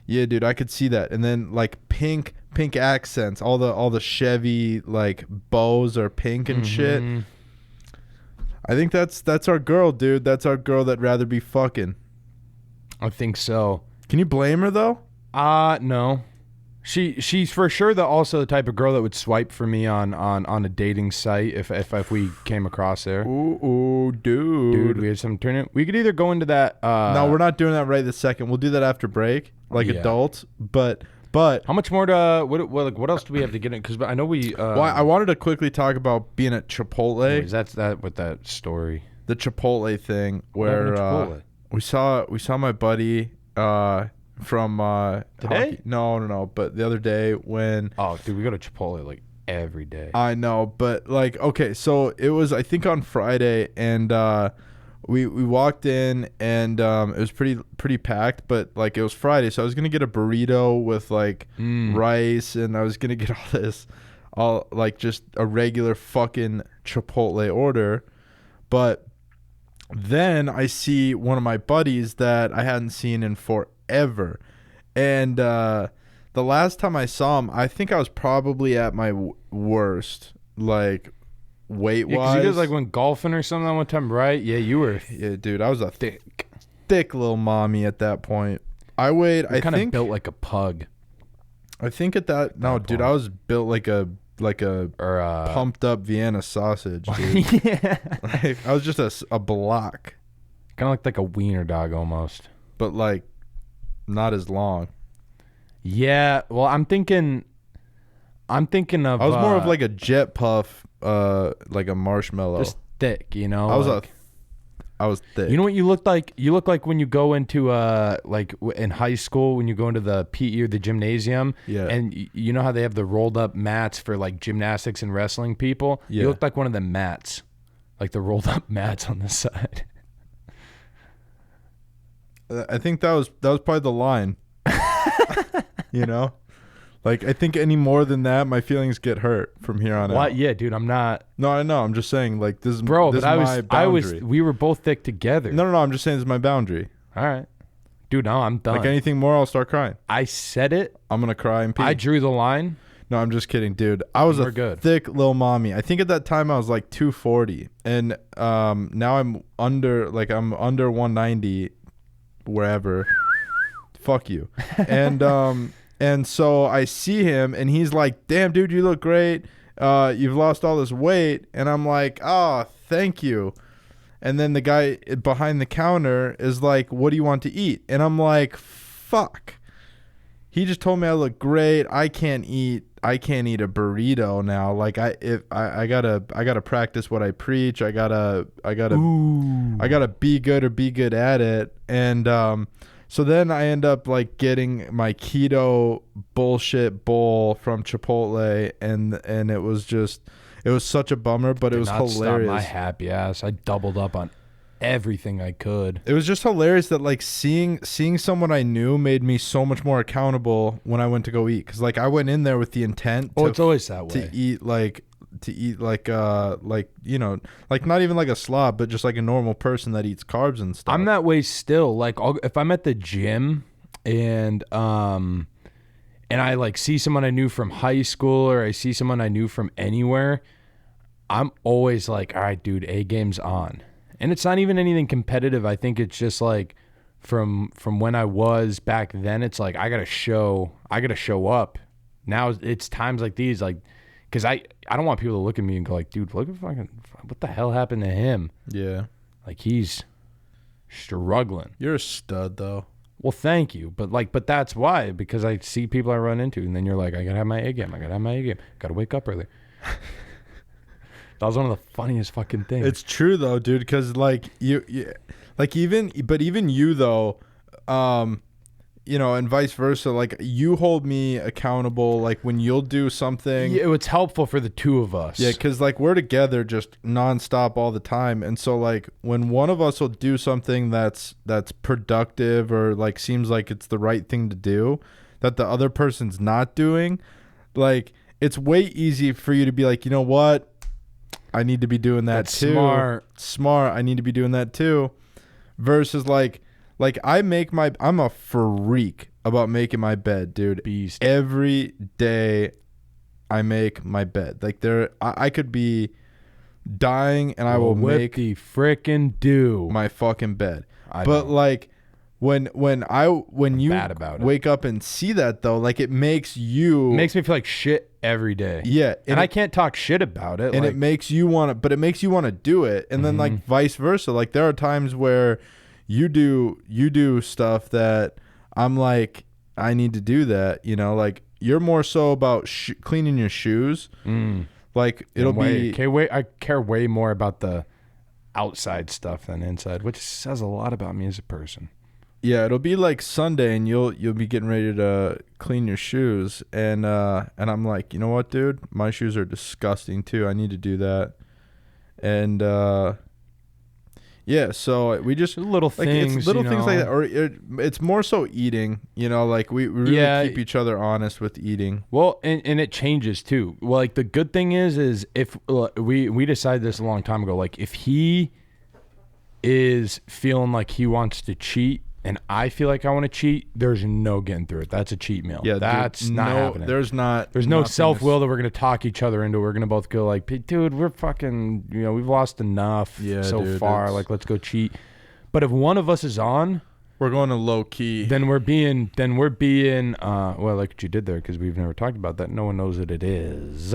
dude, I could see that. And then like pink accents, all the Chevy like bows are pink and shit. I think that's our girl, dude. That's our girl that'd rather be fucking. I think so. Can you blame her though? No. She's for sure also the type of girl that would swipe for me on a dating site if we came across there. Ooh, dude. Dude, we had some turn. We could either go into that. No, we're not doing that right this second. We'll do that after break, like Yeah. adults. But how much more to what else do we have to get in? Because I know we. I wanted to quickly talk about being at Chipotle. That's that with that story. The Chipotle thing where happened to Chipotle? we saw my buddy from Today? hockey. No, but the other day when Oh, dude, we go to Chipotle like every day. I know, but like okay, so it was I think on Friday and we walked in and it was pretty packed, but like it was Friday, so I was gonna get a burrito with like rice, and I was gonna get all like just a regular fucking Chipotle order, but then I see one of my buddies that I hadn't seen in forever, and the last time I saw him, I think I was probably at my worst, like. Weight wise, because you guys like went golfing or something that one time, right? Yeah, you were. Yeah, dude, I was a thick little mommy at that point. I weighed. I kind of think built like a pug. I think at that. No, dude, I was built like a pumped up Vienna sausage, dude. Yeah, Like, I was just a block, kind of looked like a wiener dog almost. but like not as long. Yeah, well, I'm thinking of. I was more of like a jet puff, like a marshmallow. just thick, you know. I was thick. You know what you look like? You look like when you go into in high school when you go into the PE or the gymnasium. Yeah. And you know how they have the rolled up mats for like gymnastics and wrestling people? Yeah. You look like one of the mats. Like the rolled up mats on the side. I think that was probably the line. You know, like I think any more than that, my feelings get hurt from here on out. What? Yeah, dude, I'm not. No, I know. I'm just saying, like this, Bro, this but is my boundary. we were both thick together. No, I'm just saying this is my boundary. All right. Dude, no, I'm done. Like anything more, I'll start crying. I said it. I'm gonna cry and pee. I drew the line. No, I'm just kidding, dude. I was We're a good. thick little mommy. I think at that time I was like 240, and now I'm under 190, wherever. Fuck you. And so I see him, and he's like, "Damn, dude, you look great. You've lost all this weight." And I'm like, "Oh, thank you." And then the guy behind the counter is like, "What do you want to eat?" And I'm like, "Fuck." He just told me I look great. I can't eat a burrito now. Like I gotta practice what I preach. I gotta be good or be good at it. And so then I end up like getting my keto bullshit bowl from Chipotle, and it was such a bummer, but it was hilarious. My happy ass. I doubled up on everything I could. It was just hilarious that like seeing someone I knew made me so much more accountable when I went to go eat, because like I went in there with the intent It's always that way. to eat like you know, like not even like a slob, but just like a normal person that eats carbs and stuff. I'm that way still. Like if I'm at the gym and and I like see someone I knew from high school or I see someone I knew from anywhere, I'm always like, all right, dude, A game's on. And it's not even anything competitive. I think it's just like from when I was back then, it's like I gotta show up. Now it's times like these, like, because I don't want people to look at me and go like, dude, look at what the hell happened to him? Yeah. Like, he's struggling. You're a stud, though. Well, thank you. But that's why, because I see people I run into, and then you're like, I gotta have my A game. Gotta wake up early. That was one of the funniest fucking things. It's true though, dude. Because like you, like even you though, you know, and vice versa. Like you hold me accountable. Like when you'll do something, yeah, it's helpful for the two of us. yeah, because like we're together just nonstop all the time, and so like when one of us will do something that's productive or like seems like it's the right thing to do, that the other person's not doing, like it's way easy for you to be like, you know what, I need to be doing that That's too. smart. I need to be doing that too. Versus like I'm a freak about making my bed, dude. Beast. Every day I make my bed. Like I could be dying and I will make the frickin' do my fucking bed. I But know. like when you bad about it. wake up and see that though, like it makes you makes me feel like shit every day. yeah, And I can't talk shit about it. and like, it makes you want to, but it makes you want to do it, and then like vice versa. Like there are times where you do stuff that I'm like, I need to do that. You know, like you're more so about cleaning your shoes. Like it'll be I care way more about the outside stuff than inside, which says a lot about me as a person. yeah, it'll be like Sunday, and you'll be getting ready to clean your shoes, and I'm like, you know what, dude, my shoes are disgusting too. I need to do that, and yeah, so we just Little like things, it's little you things like know. that, or it's more so eating. You know, like we really Yeah. keep each other honest with eating. Well, and it changes too. Well, like the good thing is if we decided this a long time ago, like if he is feeling like he wants to cheat and I feel like I want to cheat, there's no getting through it. That's a cheat meal. Yeah, that's dude, not no, happening. There's no no self-will that we're going to talk each other into. We're going to both go like, dude, we're fucking, you know, we've lost enough so dude, far. Like, let's go cheat. But if one of us is on, We're going to low key. then we're being well, like what you did there, because we've never talked about that. No one knows what it is.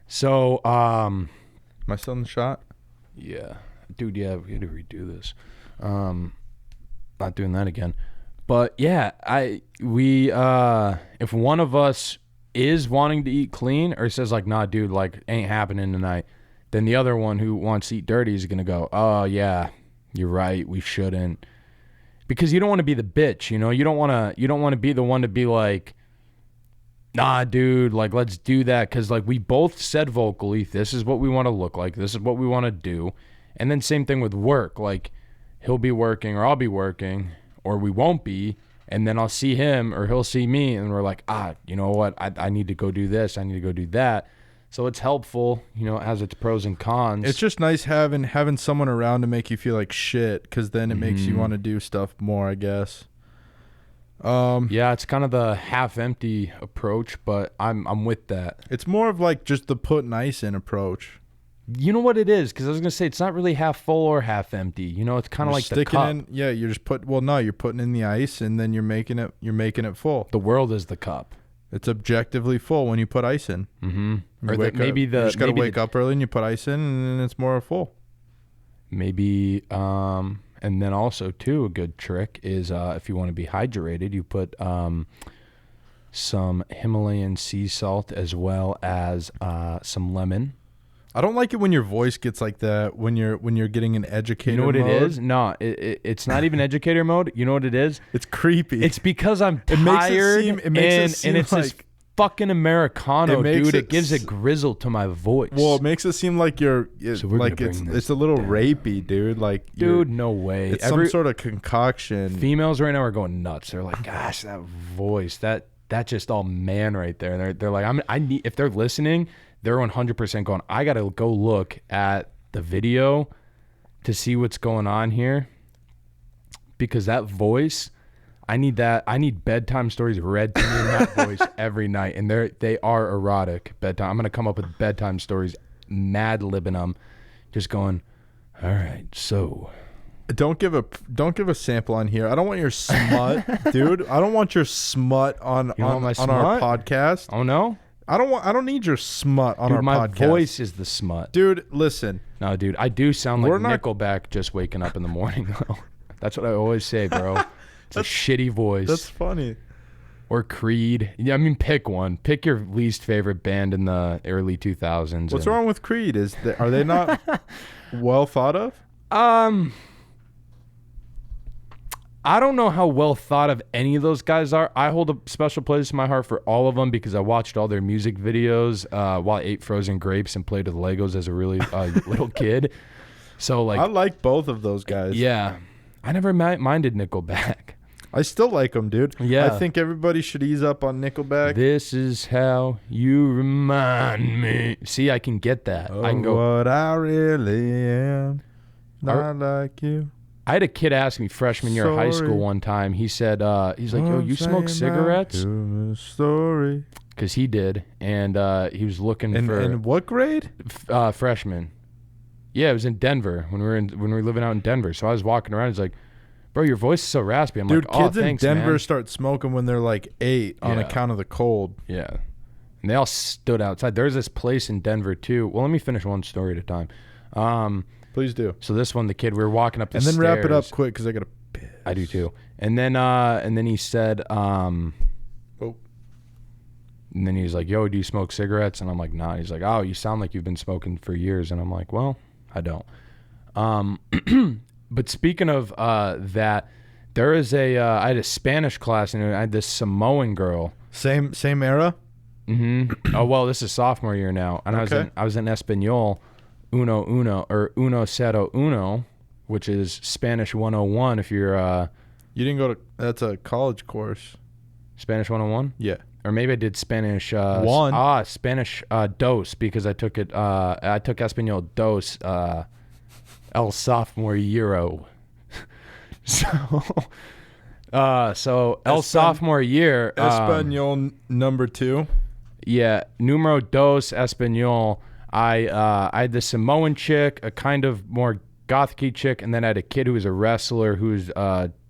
So Am I still in the shot? yeah, dude, yeah, we had to redo this. Not doing that again. But yeah, if one of us is wanting to eat clean or says like, nah, dude, like ain't happening tonight, then the other one who wants to eat dirty is gonna go, oh yeah, you're right, we shouldn't. Because you don't want to be the bitch, you know? You don't want to be the one to be like, nah, dude, like let's do that, because like we both said vocally, this is what we want to look like, this is what we want to do. And then same thing with work, like he'll be working or I'll be working or we won't be, and then I'll see him or he'll see me and we're like, you know what, I need to go do this, I need to go do that. So it's helpful, you know, it has its pros and cons. It's just nice having someone around to make you feel like shit, because then it makes you want to do stuff more, I guess. Yeah, it's kind of the half empty approach, but I'm with that. It's more of like just the putting ice in approach. You know what it is? Because I was gonna say it's not really half full or half empty. You know, it's kind of like the Sticking cup. in, yeah. You're just you're putting in the ice, and then you're making it full. The world is the cup. It's objectively full when you put ice in. Mm-hmm. Or You just gotta wake up early and you put ice in, and then it's more full. Maybe, and then also too, a good trick is if you want to be hydrated, you put some Himalayan sea salt as well as some lemon. I don't like it when your voice gets like that when you're getting an educator. You know what mode. it is? No, it's not even educator mode. You know what it is? It's creepy. It's because I'm It makes it tired seem- it makes it and seem it's this like- fucking Americano, It makes dude. It it gives a s- grizzle to my voice. Well, it makes it seem like So we're gonna like bring this it's a little down. rapey, dude. Like you're- dude, no way. it's some sort of concoction. Females right now are going nuts. They're like, gosh, that voice, that just all man right there. And they're like, I need, if they're listening, they're 100% going, I got to go look at the video to see what's going on here, because that voice, I need that. I need bedtime stories read to me in that voice every night, and they are erotic bedtime. I'm gonna come up with bedtime stories, mad libbing them, just going. All right, so Don't give a sample on here. I don't want your smut, dude. I don't want your smut on want my our smut? podcast. oh no, I don't need your smut on dude, our my podcast. voice is the smut. Dude, listen. No, dude, I do sound like We're not- Nickelback just waking up in the morning though. That's what I always say, bro. It's a shitty voice. That's funny. Or Creed. Yeah, I mean, pick one. Pick your least favorite band in the early 2000s. What's wrong with Creed? Are they not well thought of? I don't know how well thought of any of those guys are. I hold a special place in my heart for all of them because I watched all their music videos while I ate frozen grapes and played with Legos as a really little kid. So, like, I like both of those guys. yeah, I never minded Nickelback. I still like them, dude. Yeah. I think everybody should ease up on Nickelback. This is how you remind me. See, I can get that. I can go. What I really am, not Are- like you. I had a kid ask me freshman year of high Sorry. school one time. He said, he's like, yo, you smoke cigarettes? Story. Because he did. And he was looking And for in what grade? freshman. Yeah, it was in Denver when we were living out in Denver. So I was walking around. He's like, bro, your voice is so raspy. I'm Dude, like, oh, kids thanks, in Denver man. start smoking when they're like 8 on Yeah. account of the cold. Yeah. And they all stood outside. There's this place in Denver, too. Well, let me finish one story at a time. Please do. So this one, the kid, we were walking up the And then stairs. wrap it up quick because I got to piss. I do, too. And then he said, Oh. and then he's like, yo, do you smoke cigarettes? And I'm like, nah. He's like, oh, you sound like you've been smoking for years. And I'm like, well, I don't. But speaking of that, there is I had a Spanish class, and I had this Samoan girl. Same era? Oh, well, this is sophomore year now. And Okay. I was in Espanol, uno, cero, uno, which is Spanish 101 if you're You didn't go to... That's a college course. Spanish 101. Yeah. Or maybe I did Spanish One. Spanish dos because I took it I took Espanol dos el sophomore euro. So el sophomore year Espanol number 2. yeah, numero dos Espanol. I had the Samoan chick, a kind of more gothic chick, and then I had a kid who was a wrestler who's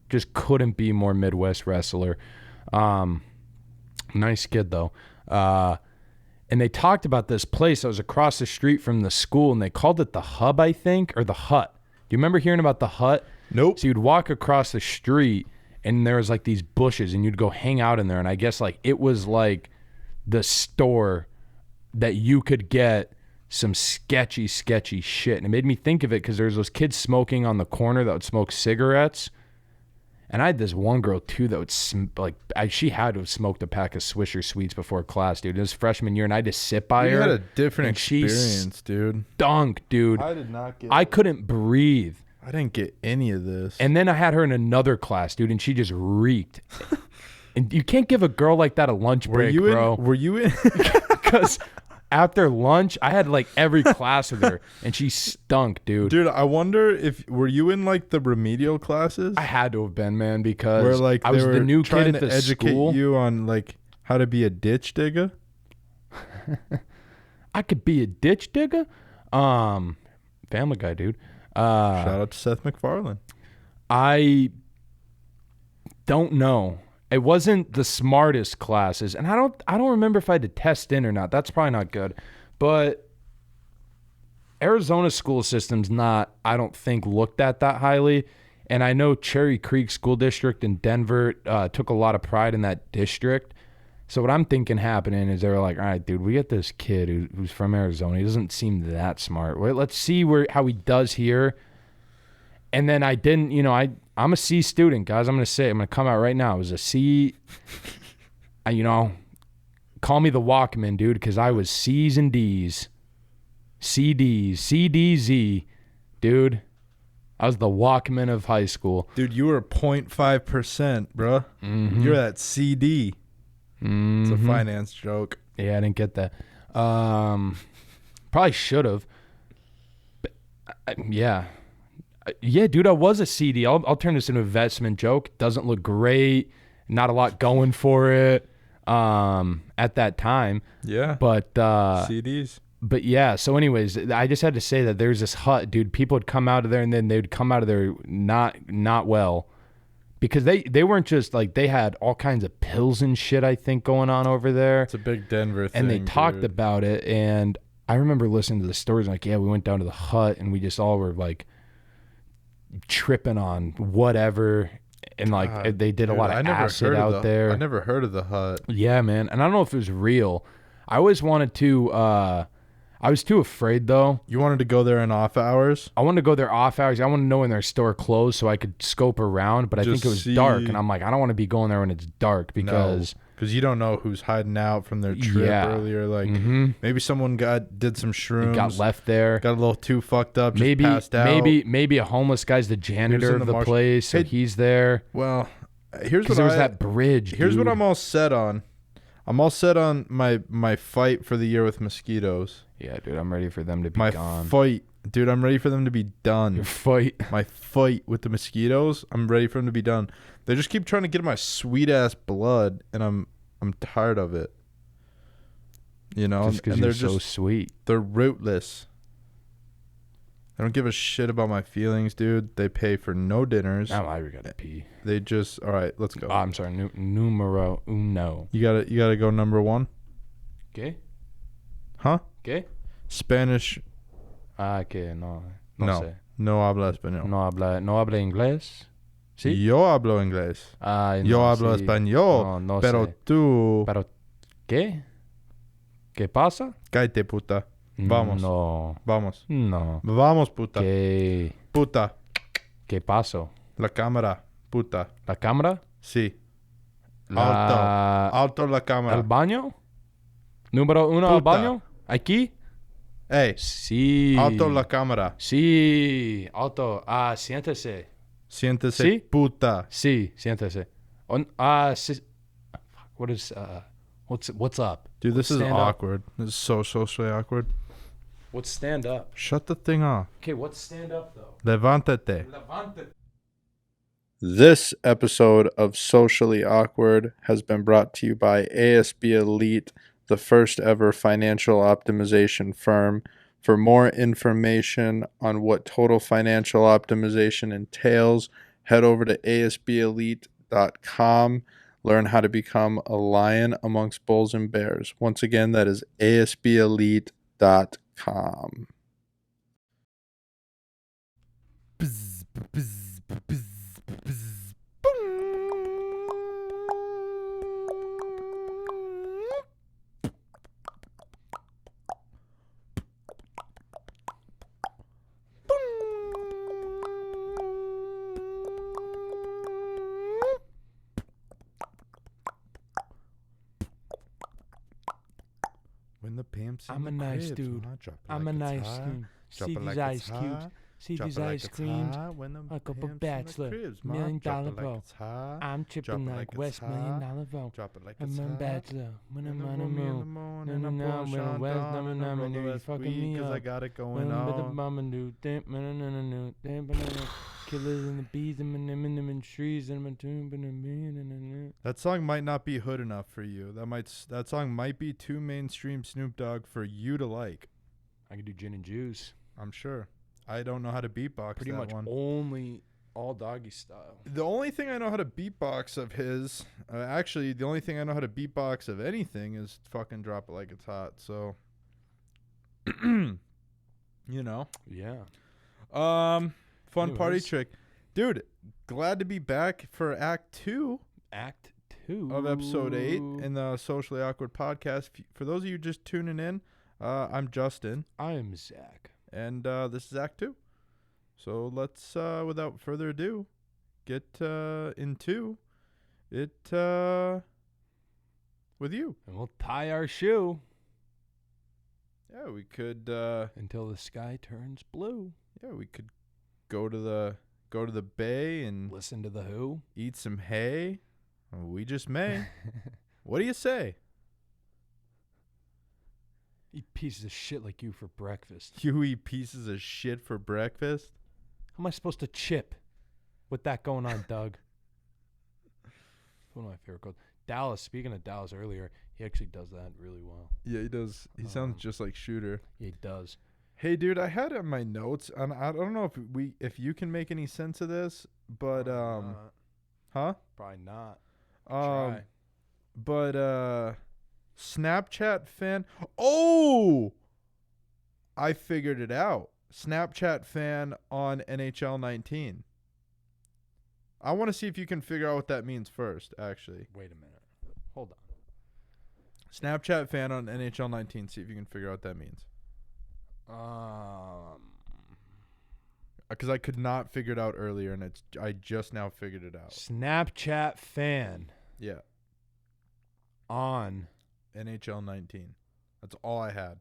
just couldn't be more Midwest wrestler. Nice kid though. And they talked about this place that was across the street from the school, and they called it the Hub, I think, or the Hut. Do you remember hearing about the Hut? Nope. So you'd walk across the street, and there was like these bushes, and you'd go hang out in there. And I guess like it was like the store that you could get some sketchy shit. And it made me think of it because there's those kids smoking on the corner that would smoke cigarettes. And I had this one girl too that would she had to have smoked a pack of Swisher Sweets before class, dude. It was freshman year, and I had to sit by You her. had a different and she experience, dude. stunk, dude. I did not get... I couldn't breathe. I didn't get any of this. And then I had her in another class, dude, and she just reeked. And you can't give a girl like that a lunch break, bro. Were you in? Because after lunch, I had like every class with her, and she stunk, dude. Dude, I wonder if... Were you in like the remedial classes? I had to have been, man, because Where like I was they the were new trying kid at to the educate school. you on like how to be a ditch digger? I could be a ditch digger. Family Guy, dude. Shout out to Seth MacFarlane. I don't know. It wasn't the smartest classes, and I don't remember if I had to test in or not. That's probably not good. But Arizona school system's not, I don't think, looked at that highly. And I know Cherry Creek School District in Denver took a lot of pride in that district. So what I'm thinking happening is they were like, all right, dude, we get this kid who's from Arizona. He doesn't seem that smart. Wait, let's see how he does here. And then I didn't, I'm a C student, guys. I'm going to come out right now. I was a C, call me the Walkman, dude, because I was C's and D's. CDs, CDZ, dude. I was the Walkman of high school. Dude, you were 0.5%, bro. Mm-hmm. You're that CD. It's a finance joke. Yeah, I didn't get that. Probably should have. Yeah. Yeah, dude, I was a CD. I'll turn this into an investment joke. Doesn't look great. Not a lot going for it at that time. Yeah. But CDs. but yeah, so anyways, I just had to say that there's this hut, dude. People would come out of there and then they'd come out of there not well. Because they weren't just like, they had all kinds of pills and shit, I think, going on over there. It's a big Denver thing. And they talked dude. about it, and I remember listening to the stories like, yeah, we went down to the hut and we just all were like tripping on whatever, and like God, they did a dude, lot of acid out there. I never heard of the hut. Yeah, man. And I don't know if it was real. I always wanted to I was too afraid though. You wanted to go there in off hours? I wanted to go there off hours. I wanted to know when their store closed so I could scope around, but I think Just it was see- dark, and I'm like, I don't want to be going there when it's dark because Because you don't know who's hiding out from their trip Yeah. earlier. Like maybe someone did some shrooms, got left there. got a little too fucked up, just Maybe passed out. maybe a homeless guy's the janitor in of the the marsh- place, so Hey, he's there. Well, here's Because what there was that bridge. Here's what dude. I'm all set on. I'm all set on my fight for the year with mosquitoes. Yeah, dude, I'm ready for them to be My gone. fight, dude. I'm ready for them to be done. Your fight. My fight with the mosquitoes. I'm ready for them to be done. They just keep trying to get my sweet ass blood, and I'm tired of it. You know, Just because and you're they're so just sweet. they're rootless. They don't give a shit about my feelings, dude. They pay for no dinners. Now I gotta pee. They just all right. Let's go. I'm sorry. Numero uno. You gotta go number one, Okay. huh? Okay. Spanish. Que no. No, sé. no habla español. No habla inglés. Sí. Yo hablo inglés. Ay, Yo no, hablo sí. español. No pero sé. tú, Pero ¿qué? ¿Qué pasa? cállate puta. Vamos. No. Vamos, vamos puta. ¿Qué Puta. pasó? La cámara, puta. ¿La cámara? Sí. La... Alto la cámara. ¿El baño? Número uno al Puta. baño. ¿Aquí? Hey, Sí. alto la cámara. Sí. Alto. Siéntese. Siéntese, ¿Sí? puta. Sí, siéntese. Sí. What is what's up? Dude, this is Stand up. awkward. This is so socially awkward. What's stand up? Shut the thing off. Okay, what's stand up though? Levántate. Levante. This episode of Socially Awkward has been brought to you by ASB Elite, the first ever financial optimization firm. For more information on what total financial optimization entails, head over to asbelite.com. Learn how to become a lion amongst bulls and bears. Once again, that is asbelite.com. When the pimp's I'm a nice dude. I'm a nice dude. See these ice cubes. See these ice creams. A couple bachelor. $1 million vote. I'm tripping like West $1 million vote. Drop it like I'm it's a hot. bachelor. When I'm on a In the moon. morning, No, I'm no, no, Porsche when I'm on West, dawn, no, and no, I'm no, full you of fucking me 'cause I up. got it going When I'm with the on. mama do. Killers and the bees and the trees and my tomb and That song might not be hood enough for you. That song might be too mainstream Snoop Dogg for you to like. I can do gin and juice. I'm sure. I don't know how to beatbox Pretty that much one. only all doggy style. The only thing I know how to beatbox of his, actually, the only thing I know how to beatbox of anything is fucking drop it like it's hot. So, you know, Yeah. fun party Anyways. trick, dude. Glad to be back for Act 2 Act 2 of Episode 8 in the Socially Awkward podcast. For those of you just tuning in, I'm Justin, I'm Zach. and this is Act 2. So let's, without further ado, get into it with you. And we'll tie our shoe Yeah, we could. until the sky turns blue. Yeah, we could go to the bay and Listen to the Who. eat some hay. We just may. What do you say? Eat pieces of shit like you for breakfast. You eat pieces of shit for breakfast? How am I supposed to chip with that going on, Doug? One of my favorite quotes. Dallas, speaking of Dallas earlier, he actually does that really well. Yeah, he does. He sounds just like Shooter. Yeah, he does. Hey, dude, I had it in my notes, and I don't know if you can make any sense of this, but huh? Probably not. Try. But Snapchat fan. Oh, I figured it out. Snapchat fan on NHL 19. I want to see if you can figure out what that means first, actually. Wait a minute. Hold on. Snapchat fan on NHL 19. See if you can figure out what that means. Because I could not figure it out earlier, and I just now figured it out. Snapchat fan Yeah, on. NHL 19. That's all I had.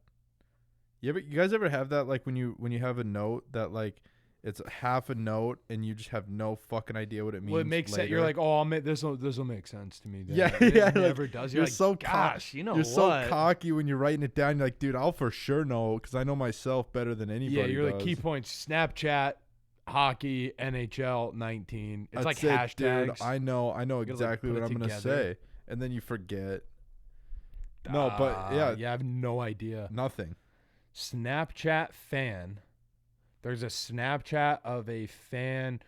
You guys ever have that, like when you have a note that like it's half a note and you just have no fucking idea what it means? Well, it makes sense. You're like, oh, this will make sense to me. Then. Yeah, It yeah. never like, does. You're Like, so gosh, you know you're what? so cocky when you're writing it down. You're like, dude, I'll for sure know because I know myself better than anybody. Yeah, you're does. like key points. Snapchat, hockey, NHL 19. It's That's like it, hashtags. Dude, I know gotta, exactly put what it I'm gonna together. say, and then you forget. No, but yeah, I have no idea. nothing. Snapchat fan. There's a Snapchat of a fan,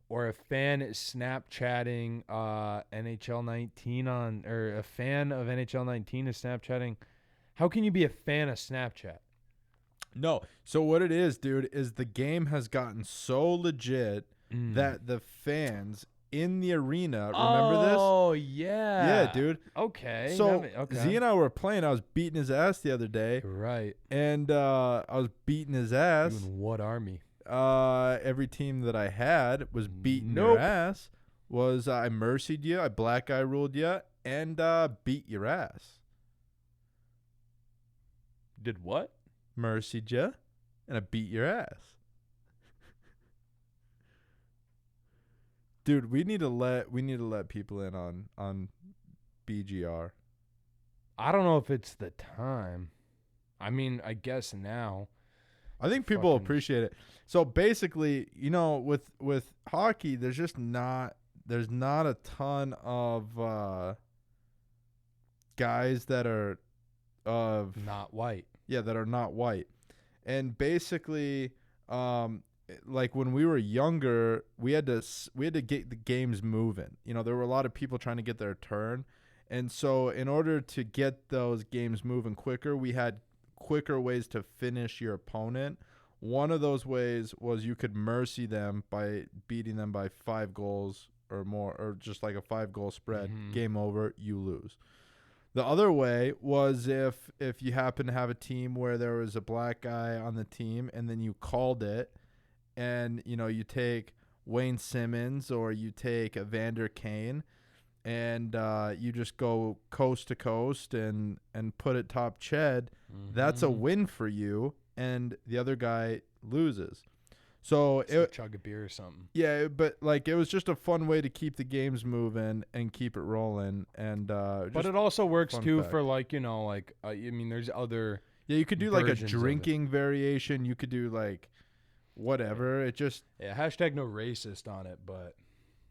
or a fan is Snapchatting NHL 19 on, or a fan of NHL 19 is Snapchatting. How can you be a fan of Snapchat? No. So what it is, dude, is the game has gotten so legit that the fans in the arena, remember this? Oh, yeah. Yeah, dude. Okay. So okay. Z and I were playing. I was beating his ass the other day, Right. and I was beating his ass. Doing what army? Every team that I had was beating Nope. your ass. Was I mercied you? I black eye ruled you and beat your ass. Did what? Mercied you, and I beat your ass. Dude, we need to let people in on BGR. I don't know if it's the time. I mean, I guess now. I think people will Fucking- appreciate it. So basically, you know, with hockey, there's not a ton of guys that are Not white. that are not white. And basically, like when we were younger, we had to get the games moving. You know, there were a lot of people trying to get their turn. And so in order to get those games moving quicker, we had quicker ways to finish your opponent. One of those ways was you could mercy them by beating them by 5 goals or more, or just like a 5-goal spread. Game over, you lose. The other way was if you happen to have a team where there was a black guy on the team and then you called it, and you know, you take Wayne Simmons or you take Evander Kane, and you just go coast to coast and put it top Ched, that's a win for you, and the other guy loses. So Chug a beer or something. yeah, but like it was just a fun way to keep the games moving and keep it rolling, and But it also works fun too fact. for like, you know, like I mean, there's other. yeah, you could do like a versions of it. drinking variation. You could do like whatever. It just Yeah, hashtag no racist on it, but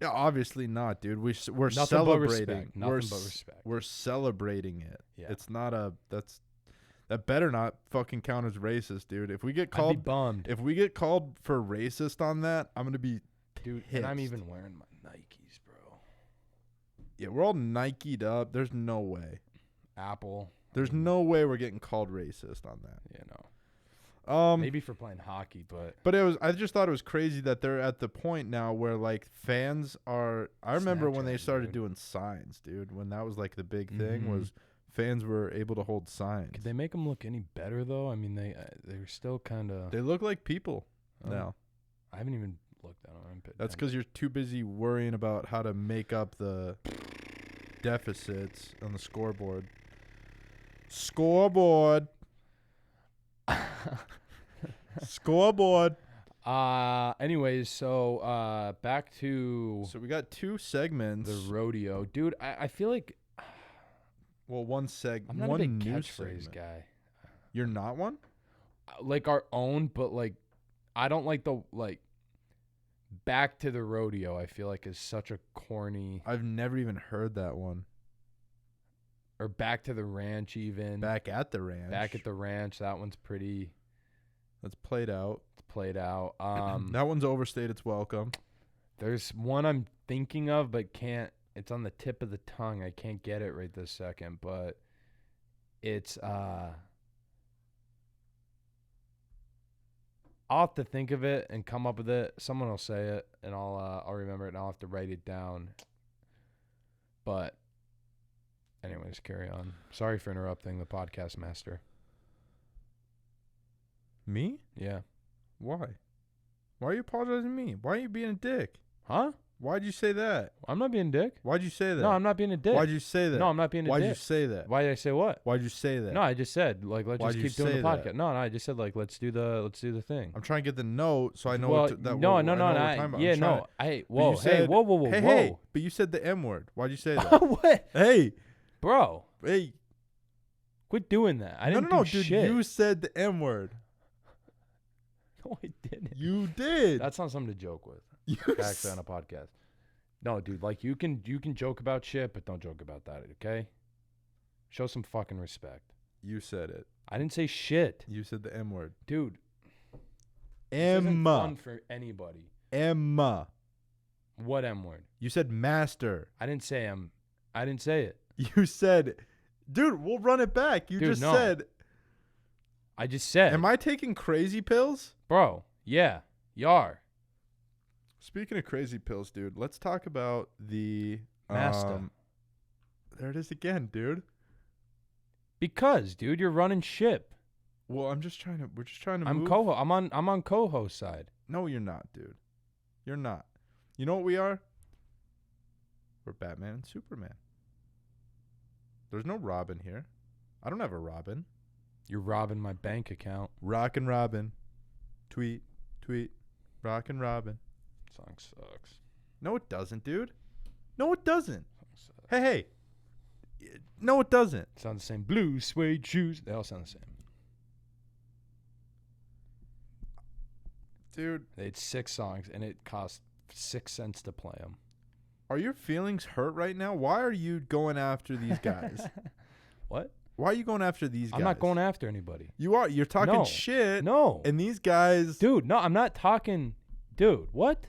yeah, obviously not, dude. We're Nothing but celebrating. respect. Nothing but respect. We're celebrating it. Yeah. It's not that better not fucking count as racist, dude. If we get I'd be called bummed, if we get called for racist on that, I'm gonna be dude. And I'm pissed. even wearing my Nikes, bro. yeah. We're all Nike'd up. There's no way. Apple. There's no way we're getting called racist on that. You know, maybe for playing hockey, but But I just thought it was crazy that they're at the point now where like fans are. I remember when they Snapchat, started dude. doing signs, dude. When that was like the big thing was fans were able to hold signs. could they make them look any better though? I mean, they're still kind of. They look like people Oh. now. I haven't even looked at them. That's because you're too busy worrying about how to make up the deficits on the scoreboard. Scoreboard. Scoreboard. Anyways, so back to So we got 2 segments. the rodeo, dude. I feel like Well, one I'm not one a big news catchphrase segment. guy. You're not one? Like our own, but like I don't like the like Back to the Rodeo, I feel like is such a corny. I've never even heard that one. Or Back to the Ranch, even. Back at the Ranch. Back at the Ranch. That one's pretty. That's played out. It's played out. That one's overstayed its welcome. There's one I'm thinking of, but can't. It's on the tip of the tongue. I can't get it right this second, but it's. I'll have to think of it and come up with it. Someone will say it, and I'll remember it, and I'll have to write it down. But, anyways, carry on. Sorry for interrupting the podcast master. Me? Yeah. Why? Why are you apologizing to me? Why are you being a dick? Huh? Why'd you say that? I'm not being a dick. Why'd you say that? No, I'm not being a dick. Why'd you say that? No, I'm not being a Why'd dick. you say that? Why did I say what? Why'd you say that? No, I just said like let's Why'd just you keep doing say the podcast. that? No, I just said like let's do the thing. I'm trying to get the note so I know Well, what to, that. no, what, no, I know no, what we're no. talking about. Yeah, I'm trying no. to- Hey, but whoa, you hey, said- whoa, whoa, whoa, hey, whoa. hey, but you said the M word. Why'd you say that? What, Hey, bro? hey. Quit doing that. I didn't No, do dude. shit. You said the M word. No, I didn't. You did. That's not something to joke with. You Actually, on a podcast. No, dude. Like you can joke about shit, but don't joke about that. Okay? Show some fucking respect. You said it. I didn't say shit, You said the M word. dude. This isn't Emma. fun for anybody. Emma. What M word? You said master. I didn't say M. I didn't say it. You said, dude, we'll run it back. You Dude, just no. said, I just said. am I taking crazy pills? Bro, yeah, you are. Speaking of crazy pills, dude, let's talk about the Masta. There it is again, dude. Because, dude, you're running ship. Well, we're just trying to I'm move. I'm on co-host side. No, you're not, dude. You're not. You know what we are? We're Batman and Superman. There's no Robin here. I don't have a Robin. You're robbing my bank account. Rock and Robin. Tweet, tweet. Rock and Robin. Song sucks. No, it doesn't, dude. No, it doesn't. Song sucks. Hey. No, it doesn't. Sound the same. Blue suede shoes. They all sound the same. Dude, They had 6 songs, and it cost 6 cents to play them. are your feelings hurt right now? Why are you going after these guys? What? Why are you going after these guys? I'm not going after anybody. You are. You're talking No. shit. No. And these guys. Dude, no, I'm not talking. Dude, what?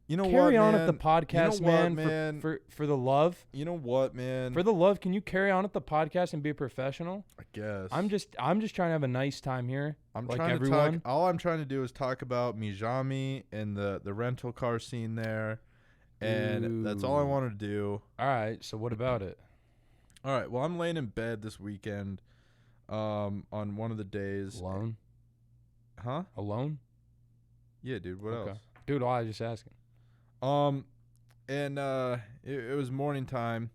You know Carry what, on man? at the podcast, You know what, man. For the love. You know what, man? For the love, can you carry on at the podcast and be a professional? I guess. I'm just trying to have a nice time here. I'm like trying everyone. to talk. All I'm trying to do is talk about Mijami and the rental car scene there, and that's all I Ooh. want to do. All right, so what about it? All right. Well, I'm laying in bed this weekend, on one of the days. Alone? Huh? Alone? Yeah, dude. What else? Dude, I was just asking. And it was morning time,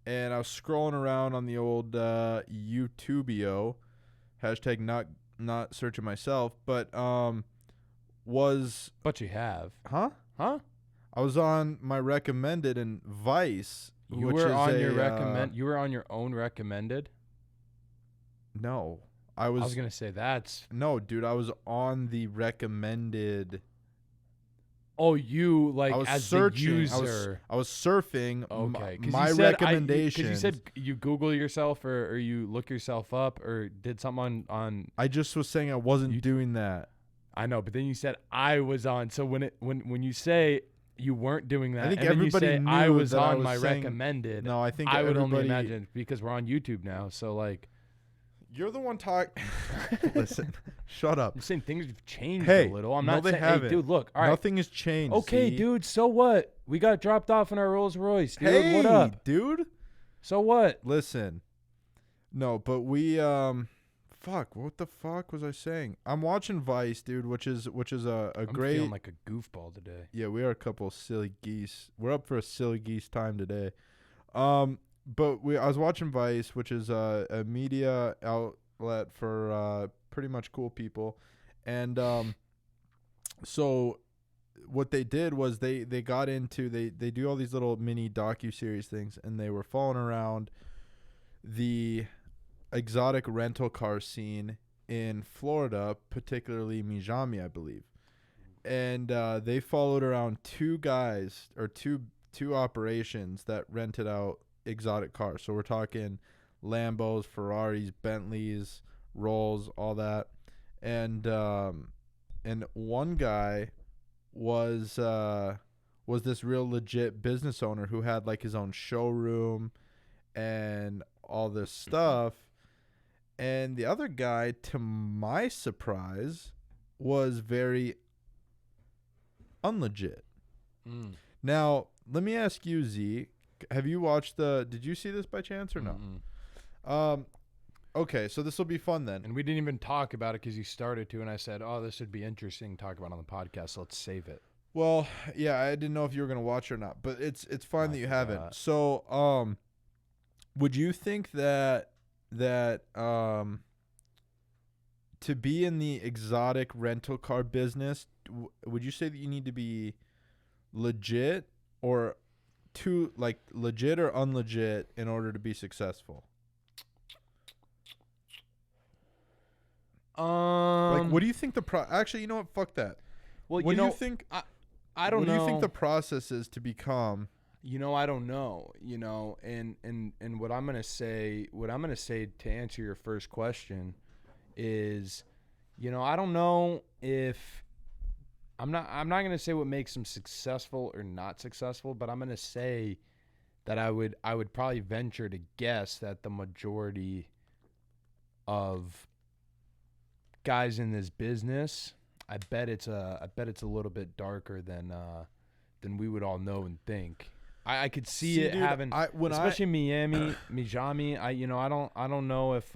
and I was scrolling around on the old YouTubio, hashtag not searching myself, but was But you have. huh? Huh? I was on my recommended and Vice. You which were is on your a, recommend. You were on your own recommended. No, I was gonna say that's. no, dude. I was on the recommended. Oh, you like I was as searching. the user. I was surfing Okay, 'cause my you said recommendations. Because you said you Google yourself or you look yourself up or did something on. I just was saying I wasn't You- doing that. I know, but then you said I was on. So when you say you weren't doing that, I think and then you everybody say knew I was that I on was my saying- recommended. No, I think I would only everybody- imagine because we're on YouTube now. So like, You're the one talk. Listen, shut up. I'm saying things have changed Hey, a little. I'm no, not they saying, haven't. hey, dude, look, all right, Nothing has changed. okay, see? dude. So what? We got dropped off in our Rolls Royce, dude. Hey, What up? dude. So what? Listen. No, but we fuck. What the fuck was I saying? I'm watching Vice, dude, which is a I'm great. feeling like a goofball today. Yeah, we are a couple of silly geese. We're up for a silly geese time today. But I was watching Vice, which is a media outlet for pretty much cool people, and so what they did was they got into they do all these little mini docuseries things, and they were following around the exotic rental car scene in Florida, particularly Mijami, I believe. they followed around two guys or two operations that rented out exotic cars. So we're talking Lambos, Ferraris, Bentleys, Rolls, all that. And one guy was this real legit business owner who had like his own showroom and all this stuff. And the other guy, to my surprise, was very unlegit. Now, let me ask you, Z, have you watched did you see this by chance or no? Okay, so this will be fun then. And we didn't even talk about it because you started to, and I said, oh, this would be interesting to talk about on the podcast, so let's save it. Well, yeah, I didn't know if you were going to watch or not, but it's fine that you haven't. So, would you think that to be in the exotic rental car business, would you say that you need to be legit or legit or unlegit in order to be successful? What do you think actually, you know what? Fuck that. Well, what do you think? I don't know. What do you think the process is to become? I don't know. And what I'm gonna say to answer your first question is, I don't know if I'm not gonna say what makes them successful or not successful, but I'm gonna say that I would probably venture to guess that the majority of guys in this business, I bet it's a little bit darker than we would all know and think. I could see it, dude, having, especially Miami, Mijami. I don't know if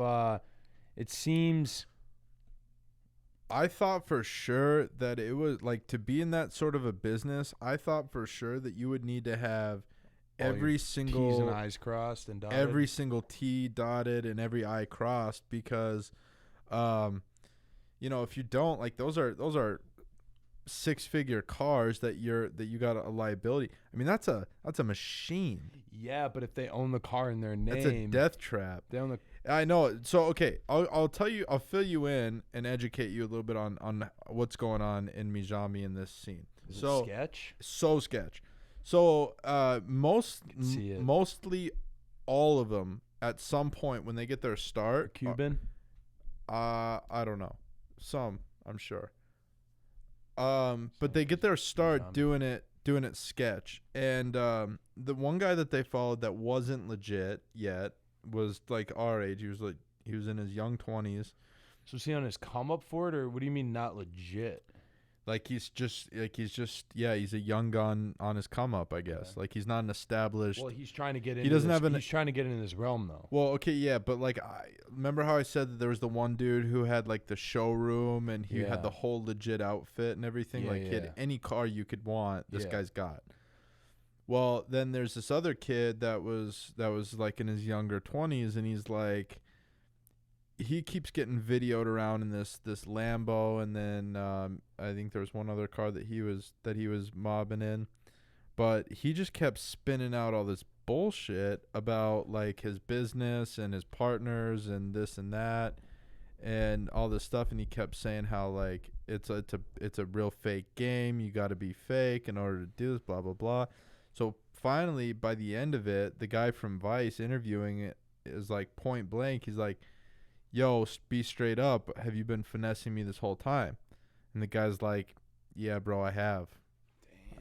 it seems. I thought for sure that it was like, to be in that sort of a business. I thought for sure that you would need to have every single T's and I's crossed and dotted. Every single T dotted and every I crossed, because if you don't, like, those are six-figure cars that you got a liability. I mean, that's a machine. Yeah, but if they own the car in their name, that's a death trap. They own the. I know. So okay, I'll tell you. I'll fill you in and educate you a little bit on what's going on in Mijami in this scene. Is it sketch? So sketch. So mostly all of them at some point when they get their start. Cuban. I don't know. Some, I'm sure. But they get their start doing it sketch. And the one guy that they followed that wasn't legit yet was like our age. He was in his young 20s. So is he on his come up for it, or what do you mean not legit? He's a young gun on his come up, I guess. Okay. Like, he's not an established. Well, he's trying to get in. He's trying to get in this realm, though. Well, okay, yeah, but like, I remember how I said that there was the one dude who had like the showroom and he had the whole legit outfit and everything. He had any car you could want. This guy's got. Well, then there's this other kid that was like in his younger 20s, and he's like, he keeps getting videoed around in this Lambo, and then I think there was one other car that he was mobbing in, but he just kept spinning out all this bullshit about like his business and his partners and this and that and all this stuff, and he kept saying how like it's a real fake game. You got to be fake in order to do this, blah blah blah. So finally, by the end of it, the guy from Vice interviewing it is like point blank. He's like, yo, be straight up. Have you been finessing me this whole time? And the guy's like, yeah, bro, I have.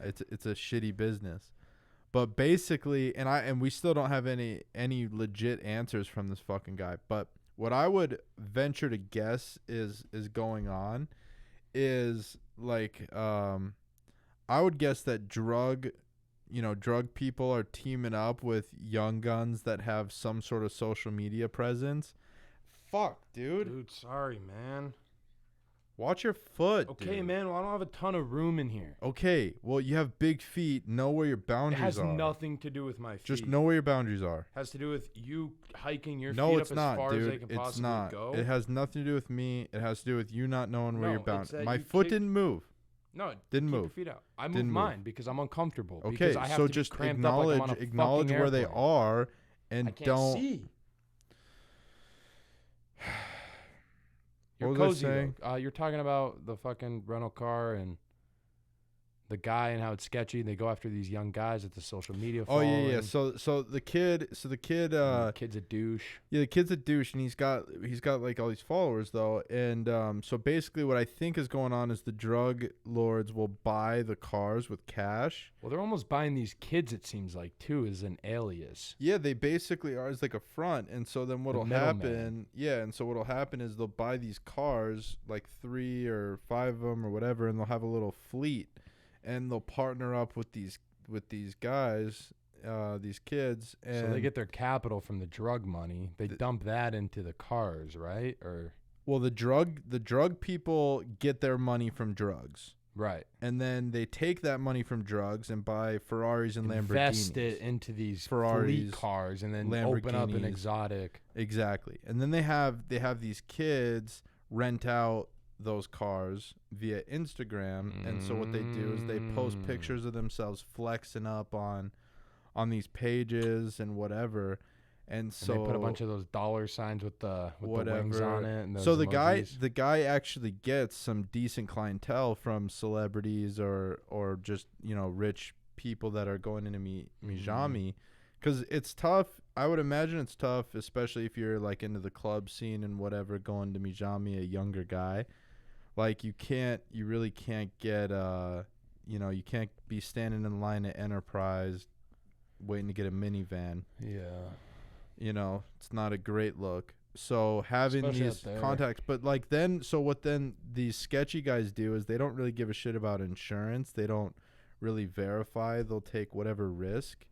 Damn. It's a shitty business. But basically, and we still don't have any legit answers from this fucking guy. But what I would venture to guess is going on is like, I would guess that drug people are teaming up with young guns that have some sort of social media presence. Fuck, dude. Dude, sorry, man. Watch your foot, okay, dude. man. Well, I don't have a ton of room in here. Okay. Well, you have big feet. Know where your boundaries are. It has nothing to do with my feet. Just know where your boundaries are. It has to do with you hiking your no, feet it's up not, as far dude. as they can it's possibly not. go. It has nothing to do with me. It has to do with you not knowing where your boundaries. My you foot didn't move. No, it didn't move. Your feet out. I moved mine because I'm uncomfortable. Okay, because I have so to just be cramped up like I'm on a acknowledge where they airplane. are, and I can't don't. see. What You're was I cozy saying? though. You're talking about the fucking rental car and the guy and how it's sketchy. They go after these young guys at the social media. Oh Following. yeah. So the kid. The kid's a douche. Yeah, the kid's a douche, and he's got like all these followers though, and so basically what I think is going on is the drug lords will buy the cars with cash. Well, they're almost buying these kids. It seems like too as an alias. Yeah, they basically are as like a front, and so then what'll happen? Yeah, and so what'll happen is they'll buy these cars, like 3 or 5 of them or whatever, and they'll have a little fleet, and they'll partner up with these guys. These kids, and so they get their capital from the drug money. They dump that into the cars, right? Or well, the drug people get their money from drugs, right, and then they take that money from drugs and buy Ferraris and Lamborghinis. Invest it into these Ferraris, fleet cars, and then Lamborghinis. open up an exotic. Exactly, and then they have these kids rent out those cars via Instagram, and so what they do is they post pictures of themselves flexing up on these pages and whatever, and so they put a bunch of those dollar signs with the wings on it. And those so emojis. the guy actually gets some decent clientele from celebrities or just rich people that are going into Mijami, because it's tough. I would imagine it's tough, especially if you're like into the club scene and whatever, going to Mijami, a younger guy. Like you really can't get you can't be standing in line at Enterprise waiting to get a minivan. Yeah. It's not a great look. So having Especially these contacts, but like what these sketchy guys do is they don't really give a shit about insurance. They don't really verify. They'll take whatever risk.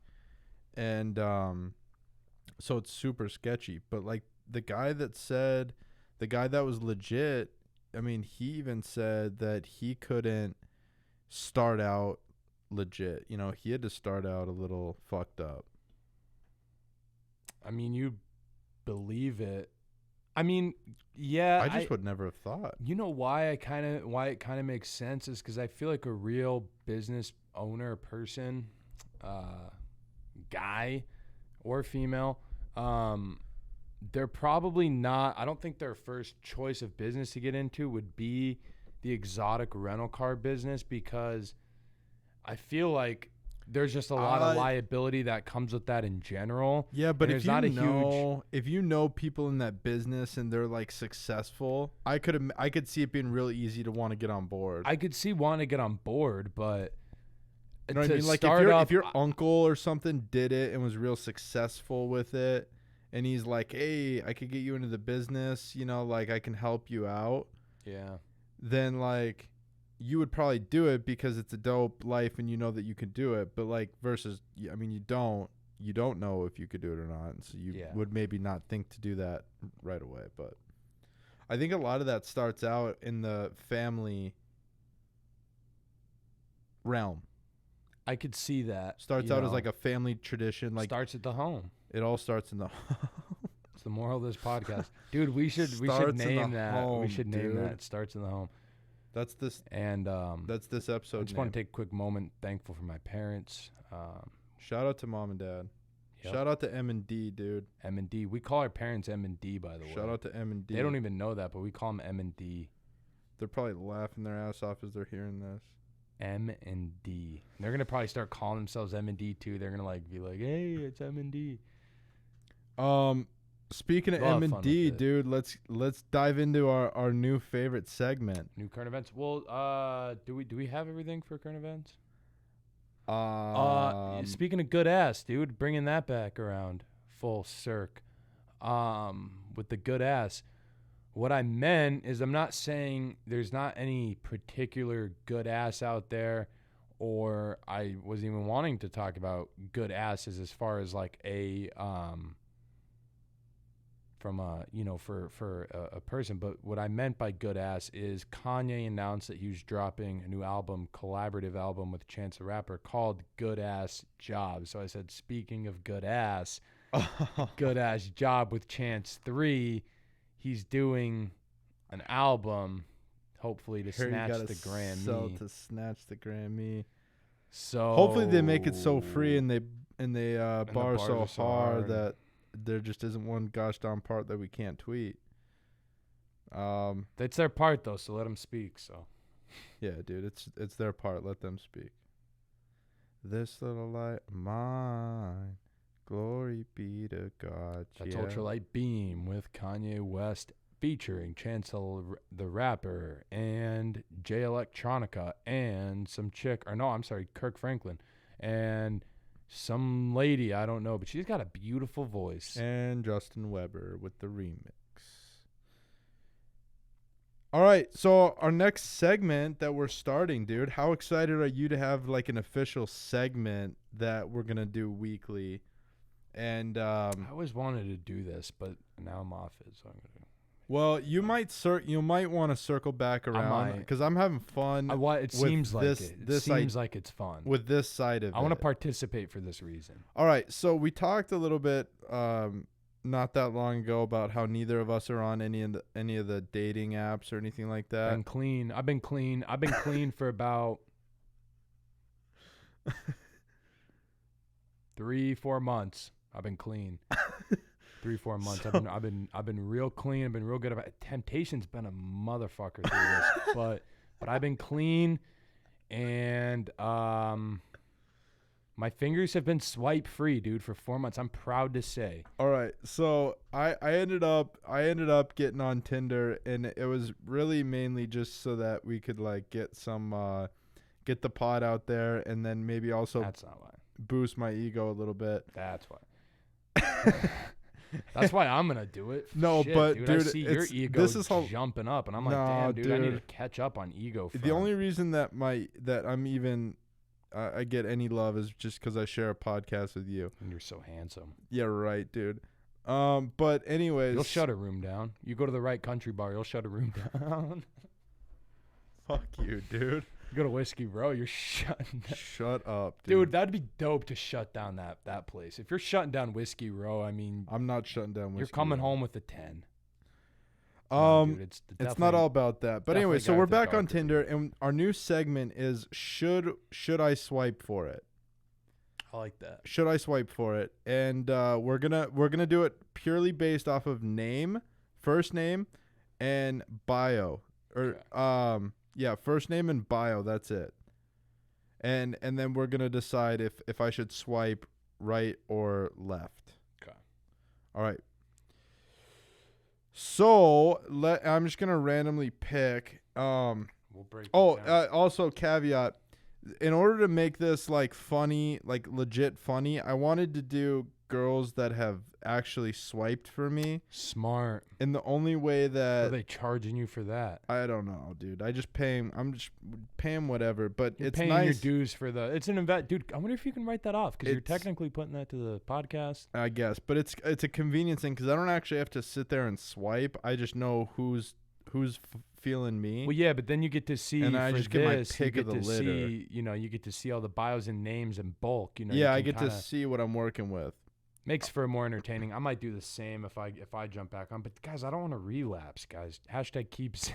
And so it's super sketchy. But like the guy that was legit, I mean, he even said that he couldn't start out legit. He had to start out a little fucked up. I mean, you believe it. I mean, yeah. I just would never have thought. You know why it kind of makes sense is because I feel like a real business owner person, guy or female, they're probably not. I don't think their first choice of business to get into would be the exotic rental car business, because I feel like there's just a lot of liability that comes with that in general. Yeah, but if you know people in that business and they're like successful, I could see it being really easy to want to get on board. I could see wanting to get on board, but you know what I mean? Like if your uncle or something did it and was real successful with it, and he's like, "Hey, I could get you into the business, like I can help you out." Yeah. Then like you would probably do it because it's a dope life and you know that you can do it. But like versus, I mean, you don't know if you could do it or not. And so you would maybe not think to do that right away. But I think a lot of that starts out in the family realm. I could see that. Starts out as like a family tradition. Like starts at the home. It all starts in the It's the moral of this podcast. Dude, we should name that. Home, we should name dude. that. It starts in the home. That's this. And that's this episode. I just want to take a quick moment. Thankful for my parents. Shout out to mom and dad. Yep. Shout out to M&D, dude. M&D. We call our parents M&D, by the way. Shout out to M&D. They don't even know that, but we call them M&D. They're probably laughing their ass off as they're hearing this. M&D. They're gonna probably start calling themselves M&D too. They're gonna like be like, "Hey, it's M&D." Speaking of M&D, dude, let's dive into our new favorite segment. New current events. Well, do we have everything for current events? Speaking of good ass, dude, bringing that back around full circ. With the good ass. What I meant is I'm not saying there's not any particular good ass out there, or I wasn't even wanting to talk about good asses as far as like a from a for a person. But what I meant by good ass is Kanye announced that he was dropping a new album, collaborative album with Chance the Rapper called Good Ass Job. So I said, speaking of good ass, Good Ass Job with Chance 3. He's doing an album, hopefully to snatch the Grammy. To snatch the Grammy. So hopefully they make it so free and they bar so hard that there just isn't one gosh darn part that we can't tweet. That's their part though, so let them speak. So Yeah, dude, it's their part. Let them speak. This little light of mine, glory be to God. That's yeah. Ultralight Beam with Kanye West featuring Chancellor the Rapper and Jay Electronica and some chick, or no, I'm sorry, Kirk Franklin and some lady, I don't know, but she's got a beautiful voice. And Justin Weber with the remix. All right, so our next segment that we're starting, dude, how excited are you to have like an official segment that we're going to do weekly? And I always wanted to do this, but now I'm off it, so I'm going to. well, you might want to circle back around might. because I'm having fun. It with seems like this, it. It this seems like it's fun. with this side of it. I want to participate for this reason. All right, so we talked a little bit not that long ago about how neither of us are on any of the dating apps or anything like that. Been clean. I've been clean. I've been clean for about 3-4 months. I've been clean. 3-4 months. I've been real clean. I've been real good about it. Temptation's been a motherfucker through this, but I've been clean, and my fingers have been swipe free, dude, for 4 months. I'm proud to say. All right, so I ended up getting on Tinder, and it was really mainly just so that we could like get the pod out there, and then maybe also That's not why. boost my ego a little bit. That's why. That's why I'm gonna do it. No, Shit, but dude, dude, I see your ego this is how jumping up, and I'm like, No, damn, dude, I need to dude. catch up on ego. the front. only reason that I'm even I get any love is just because I share a podcast with you. And you're so handsome. Yeah, right, dude. But anyways, You'll shut a room down. You go to the right country bar, you'll shut a room down. fuck you, dude. You go to Whiskey Row, you're shutting down. Shut up, Dude, dude. that'd be dope to shut down that place. If you're shutting down Whiskey Row, I mean, I'm not shutting down. you're Whiskey coming Row. home with a 10. No, dude, It's definitely- not all about that. But anyway, definitely so got we're the back on darker Tinder, and our new segment is should I swipe for it? I like that. Should I swipe for it? And we're gonna do it purely based off of name, first name, and bio. Or Okay. first name and bio. That's it. And then we're gonna decide if I should swipe right or left. Okay. All right. So I'm just gonna randomly pick. We'll break. Oh, it down. also caveat. In order to make this like funny, like legit funny, I wanted to do girls that have actually swiped for me. Smart. And the only way Are that they charging you for that? I don't know, dude. I just pay him. I'm just paying whatever. But You're it's paying nice. your dues for the. It's an invest, dude. I wonder if you can write that off because you're It's- technically putting that to the podcast. I guess, but it's a convenience thing because I don't actually have to sit there and swipe. I just know who's feeling me. Well, yeah, but then you get to see. And I for just get my this, pick you of get the to litter. see. You know, you get to see all the bios and names in bulk. You know. Yeah, you I can get to kinda- see what I'm working with. Makes for more entertaining. I might do the same if I jump back on. But guys, I don't want to relapse, guys. Hashtag keeps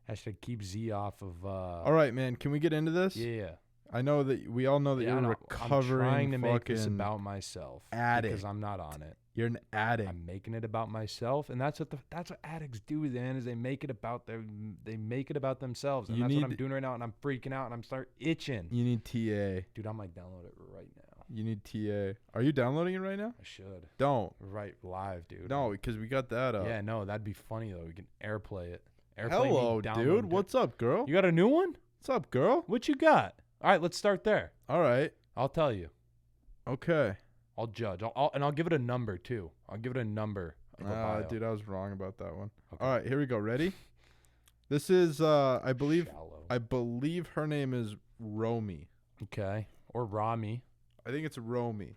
hashtag keep Z off of. All right, man. Can we get into this? Yeah. I know that we all know that Yeah, I you're know. recovering. I'm trying to make this fucking- about myself addict. because I'm not on it. You're an addict. I'm making it about myself, and that's what addicts do. Then is they make it about themselves, and You that's what I'm need- doing right now. And I'm freaking out, and I'm start itching. You need TA. Dude, I might download it right now. You need TA. Are you downloading it right now? I should Don't. right live, dude. No, because we got that up. Yeah, no, that'd be funny though. We can AirPlay it. AirPlay Hello, me, download dude. it. What's up, girl? You got a new one? What's up, girl? What you got? All right, let's start there. All right. I'll tell you. Okay. I'll judge. I'll give it a number too. I'll give it a number. Of a bio. Dude, I was wrong about that one. Okay. All right, here we go. Ready? This is I believe Shallow. her name is Romy. Okay. Or Rami. I think it's Romy.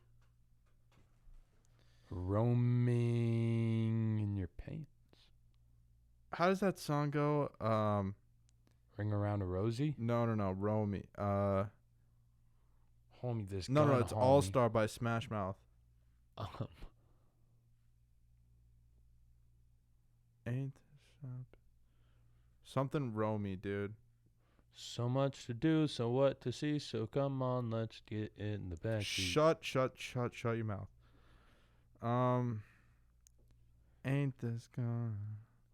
Roaming in your pants. How does that song go? Ring around a rosy. No, Romy. Homie, this No, gun, it's homie. All Star by Smash Mouth. Ain't this up? Something Romy, dude. So much to do, so what to see. So come on, let's get in the back. Shut your mouth. Ain't this gone?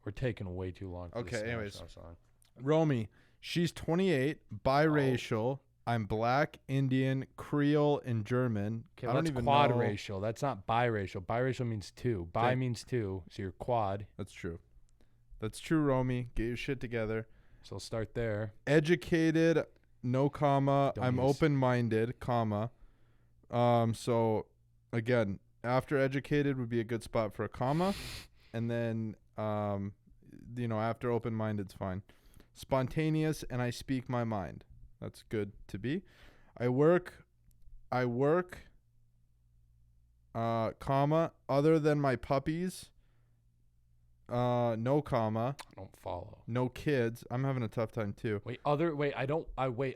We're taking way too long. For Okay, this anyways. song. Romy, She's 28, biracial. I'm black, Indian, Creole, and German. Okay, I don't that's even quad know. racial. That's not biracial. Biracial means two. Bi Okay. means two, so you're quad. That's true. That's true, Romy. Get your shit together. So we'll start there. Educated, no comma. Don't I'm use- open-minded, comma. So again, after educated would be a good spot for a comma, and then after open-minded's fine. Spontaneous, and I speak my mind. That's good to be. I work, comma, other than my puppies, no comma, I don't follow. no kids. I'm having a tough time too. I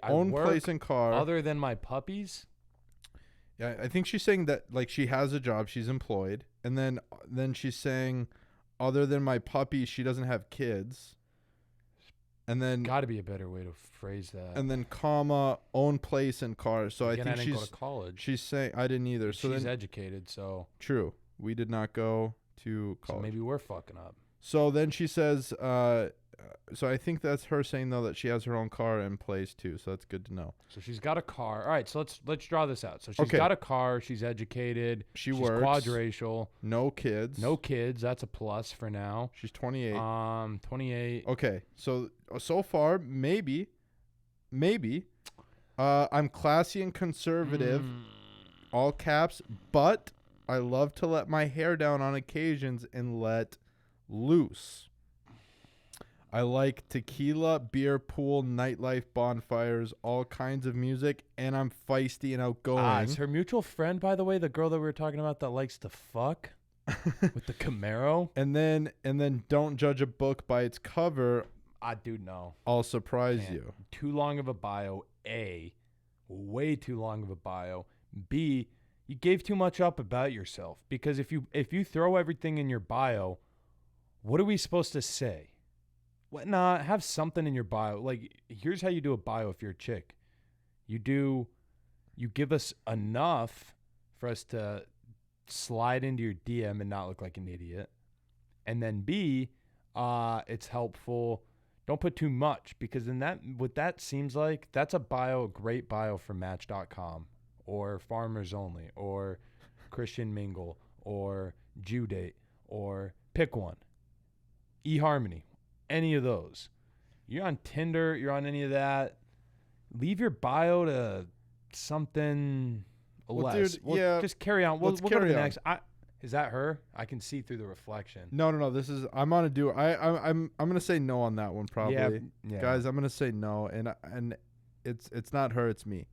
Own work place and car. other than my puppies. Yeah, I think she's saying that like she has a job, she's employed, and then she's saying other than my puppy, she doesn't have kids. And then Got to be a better way to phrase that. and then comma, own place and car. So Again, I think didn't go to college. she's saying I didn't either. So She's then educated, so true. We did not go to college. maybe we're fucking up. So then she says, so I think that's her saying though that she has her own car in place too. So that's good to know. So she's got a car. All right, so let's draw this out. So she's Okay. got a car. She's educated. She's works. Quadracial. No kids. No kids. That's a plus for now. She's 28. 28. Okay, so far maybe, I'm classy and conservative, all caps, but I love to let my hair down on occasions and let loose. I like tequila, beer, pool, nightlife, bonfires, all kinds of music, and I'm feisty and outgoing. Is her mutual friend, by the way, the girl that we were talking about that likes to fuck with the Camaro? And then don't judge a book by its cover. Dude, no. I'll surprise you. Too long of a bio. A, way too long of a bio. B, you gave too much up about yourself. Because if you throw everything in your bio, what are we supposed to say? What? Nah, have something in your bio. Like, here's how you do a bio if you're a chick. You give us enough for us to slide into your DM and not look like an idiot. And then B, it's helpful. Don't put too much, because in what that seems like, that's a great bio for Match.com or Farmers Only or Christian Mingle or Jew Date, or pick one. eHarmony, any of those. You're on Tinder, you're on any of that. Leave your bio to something less. dude, yeah. Just carry on. We'll go to carry the on. next. Is that her? I can see through the reflection. No. This is I'm on a do. I'm gonna say no on that one probably. Yeah. Guys, I'm gonna say no, and it's not her, it's me.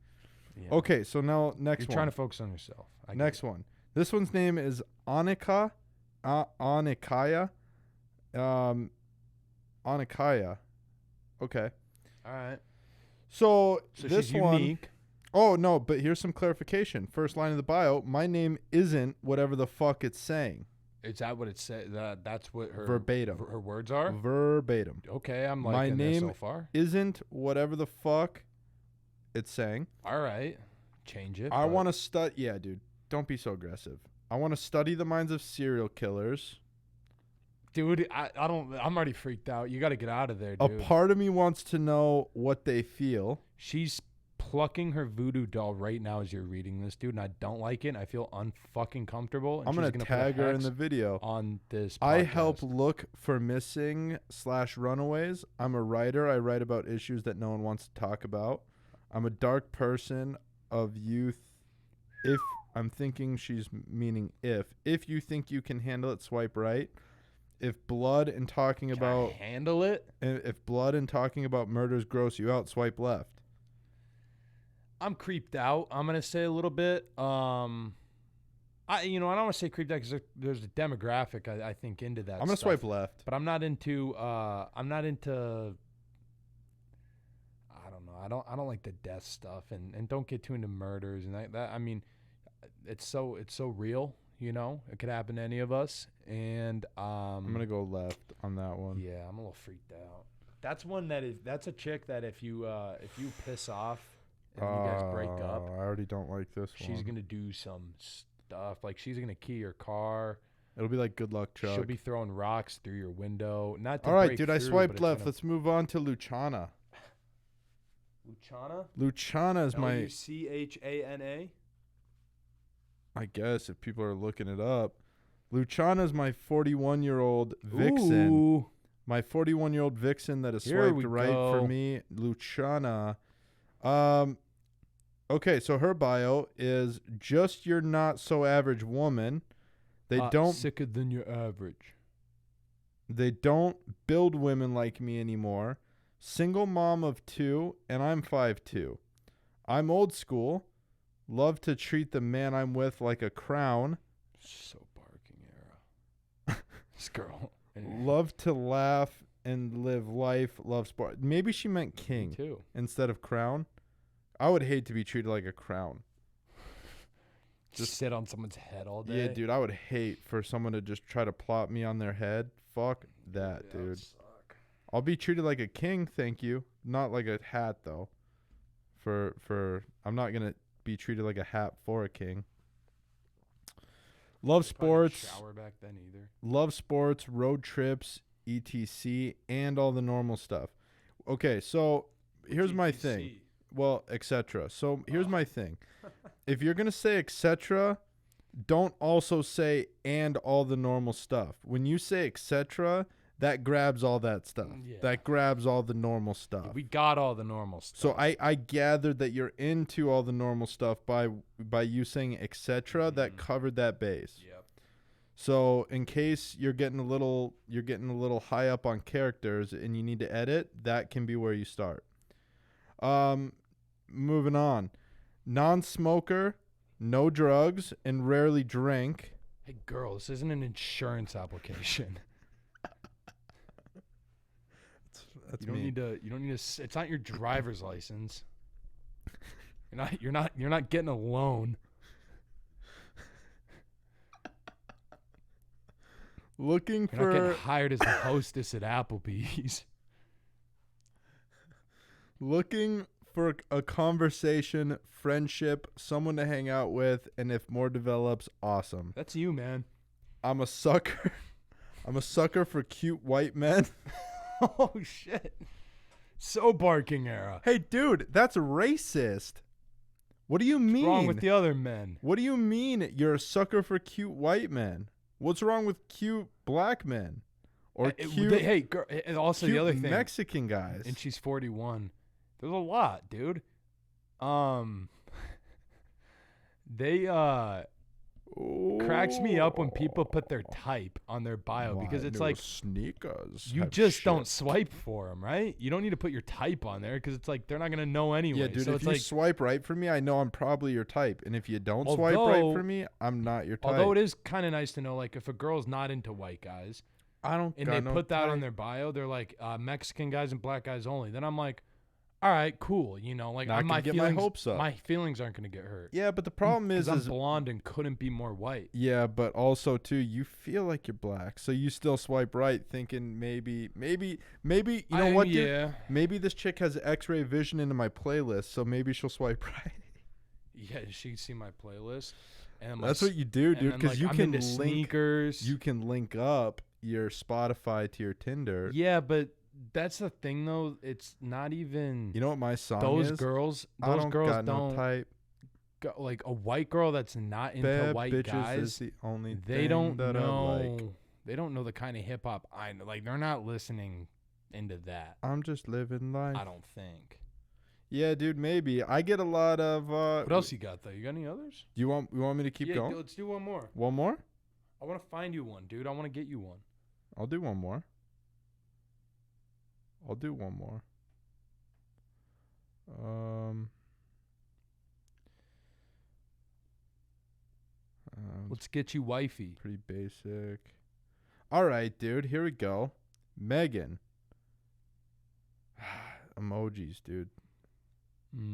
Yeah. Okay, so now next You're one. trying to focus on yourself. I get Next it. one. This one's name is Anikaya. Anikaya. Okay. All right. So So this she's one. unique. Oh no, but here's some clarification. First line of the bio: my name isn't whatever the fuck it's saying. Is that what it said? That's what her Verbatim. Her words are. Verbatim. Okay, I'm My liking this name so far. isn't whatever the fuck it's saying. All right, change it. I but- want to study. Yeah, dude. Don't be so aggressive. I want to study the minds of serial killers. dude. I don't. I'm already freaked out. You got to get out of there, A dude. part of me wants to know what they feel. She's plucking her voodoo doll right now as you're reading this, dude, and I don't like it. I feel unfucking comfortable. And I'm she's gonna put a tag her in hex the video. on this. I podcast. help look for missing / runaways. I'm a writer. I write about issues that no one wants to talk about. I'm a dark person of youth. If I'm thinking she's meaning if you think you can handle it, swipe right. If blood and talking Can I about handle it. if blood and talking about murders gross you out, swipe left. I'm creeped out. I'm gonna say a little bit. I don't want to say creeped out because there's a demographic I think into that. I'm gonna stuff. swipe left. But I'm not into. I'm not into. I don't know. I don't like the death stuff, and don't get too into murders and that. I mean, it's so real. You know, it could happen to any of us. And I'm gonna go left on that one. yeah, I'm a little freaked out. That's one that's a chick that if you piss off and you guys break up, I already don't like this one. she's gonna do some stuff. Like she's gonna key your car. It'll be like good luck, Chuck. She'll be throwing rocks through your window. Not to All right, break dude. I through, swiped but it's left. gonna- Let's move on to Luciana. Luciana? Luciana is my, Luchana? I guess if people are looking it up, Luciana is my 41-year-old vixen. Ooh. My 41-year-old vixen that has Here swiped we right go. for me, Luciana. Okay, so her bio is just your not so average woman. They don't sicker than your average. build women like me anymore. Single mom of 2, and I'm 5'2". I'm old school. Love to treat the man I'm with like a crown. So barking era. This girl. Love to laugh and live life. Love sport. Maybe she meant king too. instead of crown. I would hate to be treated like a crown. Just sit on someone's head all day. Yeah, dude, I would hate for someone to just try to plop me on their head. Fuck that, That dude. would suck. I'll be treated like a king, thank you. Not like a hat though. I'm not gonna be treated like a hat for a king. Love Probably didn't sports. shower back then either. Love sports, road trips, etc., and all the normal stuff. Okay, so here's my thing. Well, etc. So here's my thing. If you're going to say etc., don't also say and all the normal stuff. When you say etc., that grabs all that stuff. Yeah. That grabs all the normal stuff. We got all the normal stuff. So I gathered that you're into all the normal stuff by you saying etc. That covered that base. Yep. So in case you're getting a little high up on characters and you need to edit, that can be where you start. Moving on. Non-smoker, no drugs, and rarely drink. Hey girl, this isn't an insurance application. That's You don't me. need to. You don't need to. It's not your driver's license. You're not getting a loan. Looking You're not getting for hired as a hostess at Applebee's. looking for a conversation, friendship, someone to hang out with, and if more develops, awesome. That's you, man. I'm a sucker. I'm a sucker for cute white men. Oh shit. So barking era. Hey, dude, that's racist. What do you mean? Wrong with the other men. What do you mean you're a sucker for cute white men? What's wrong with cute black men? Or cute, Hey, girl. And also cute the other thing. Mexican guys? And she's 41. There's a lot, dude. They cracks me up when people put their type on their bio because it's like sneakers. you have just shit. don't swipe for them, right? You don't need to put your type on there because it's like they're not gonna know anyway. Yeah, dude. So If it's you like, swipe right for me, I know I'm probably your type. And if you don't swipe right Although- for me, I'm not your type. although it is kind of nice to know, like if a girl's not into white guys I don't. and got they no put that on type. their bio, they're like Mexican guys and black guys only. Then I'm like, all right, cool. You know, like Not my gonna get my feelings, hopes up. my feelings aren't gonna get hurt. Yeah, but the problem is, Because I'm is blonde and couldn't be more white. yeah, but also too, you feel like you're black, so you still swipe right, thinking maybe. You know what, dude? Yeah. Maybe this chick has X-ray vision into my playlist, so maybe she'll swipe right. Yeah, she can see my playlist. And That's what you do, dude, because you I'm can into link. sneakers. You can link up your Spotify to your Tinder. Yeah, but that's the thing though. It's not even You know what my song those is? girls. I Those don't girls got no don't type. go, like a white girl that's not into Bad white bitches guys. is the only They thing don't that I know. like. They don't know the kind of hip hop I know. Like they're not listening into that. I'm just living life. I don't think. Yeah, dude, maybe. I get a lot of What else you got though? You got any others? You want me to keep Yeah, going? let's do one more. One more? I want to find you one, dude. I want to get you one. I'll do one more. Let's get you wifey. Pretty basic. All right, dude. Here we go. Megan. Emojis, dude.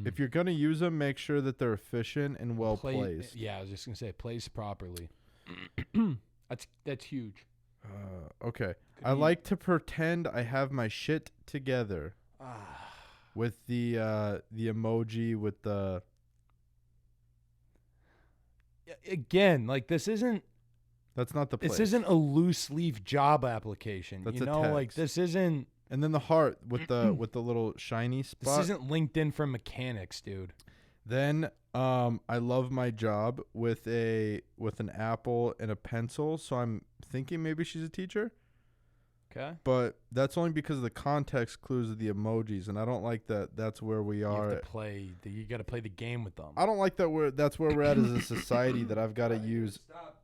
If you're gonna use them, make sure that they're efficient and well placed. Yeah, I was just gonna say place properly. That's huge. Okay. Could I be- like to pretend I have my shit together. With the emoji with the Again, like this isn't that's not the place. a loose leaf job application. That's you a know, like text. this isn't And then the heart with the little shiny This spot. isn't LinkedIn for mechanics, dude. Then I love my job with an apple and a pencil. So I'm thinking maybe she's a teacher. Okay. But that's only because of the context clues of the emojis, and I don't like that. That's where we You are. have to play. You got to play the game with them. I don't like that. That's where we're at as a society. That I've got to use Stop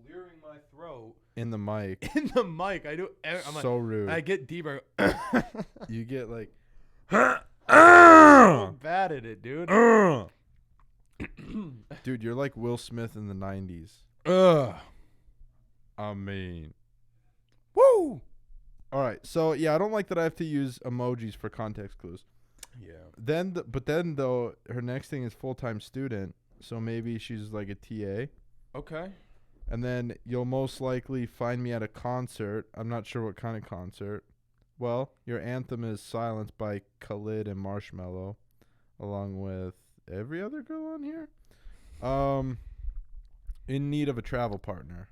clearing my throat in the mic. in the mic. I do. I'm So rude. I get deeper. You get like. I'm bad at it, dude. Dude, you're like Will Smith in the 90s. Ugh. I mean. Woo. All right. So, yeah, I don't like that I have to use emojis for context clues. Yeah. But then, though, her next thing is full-time student. So maybe she's like a TA. Okay. And then you'll most likely find me at a concert. I'm not sure what kind of concert. Well, your anthem is Silence by Khalid and Marshmello, along with every other girl on here. In need of a travel partner.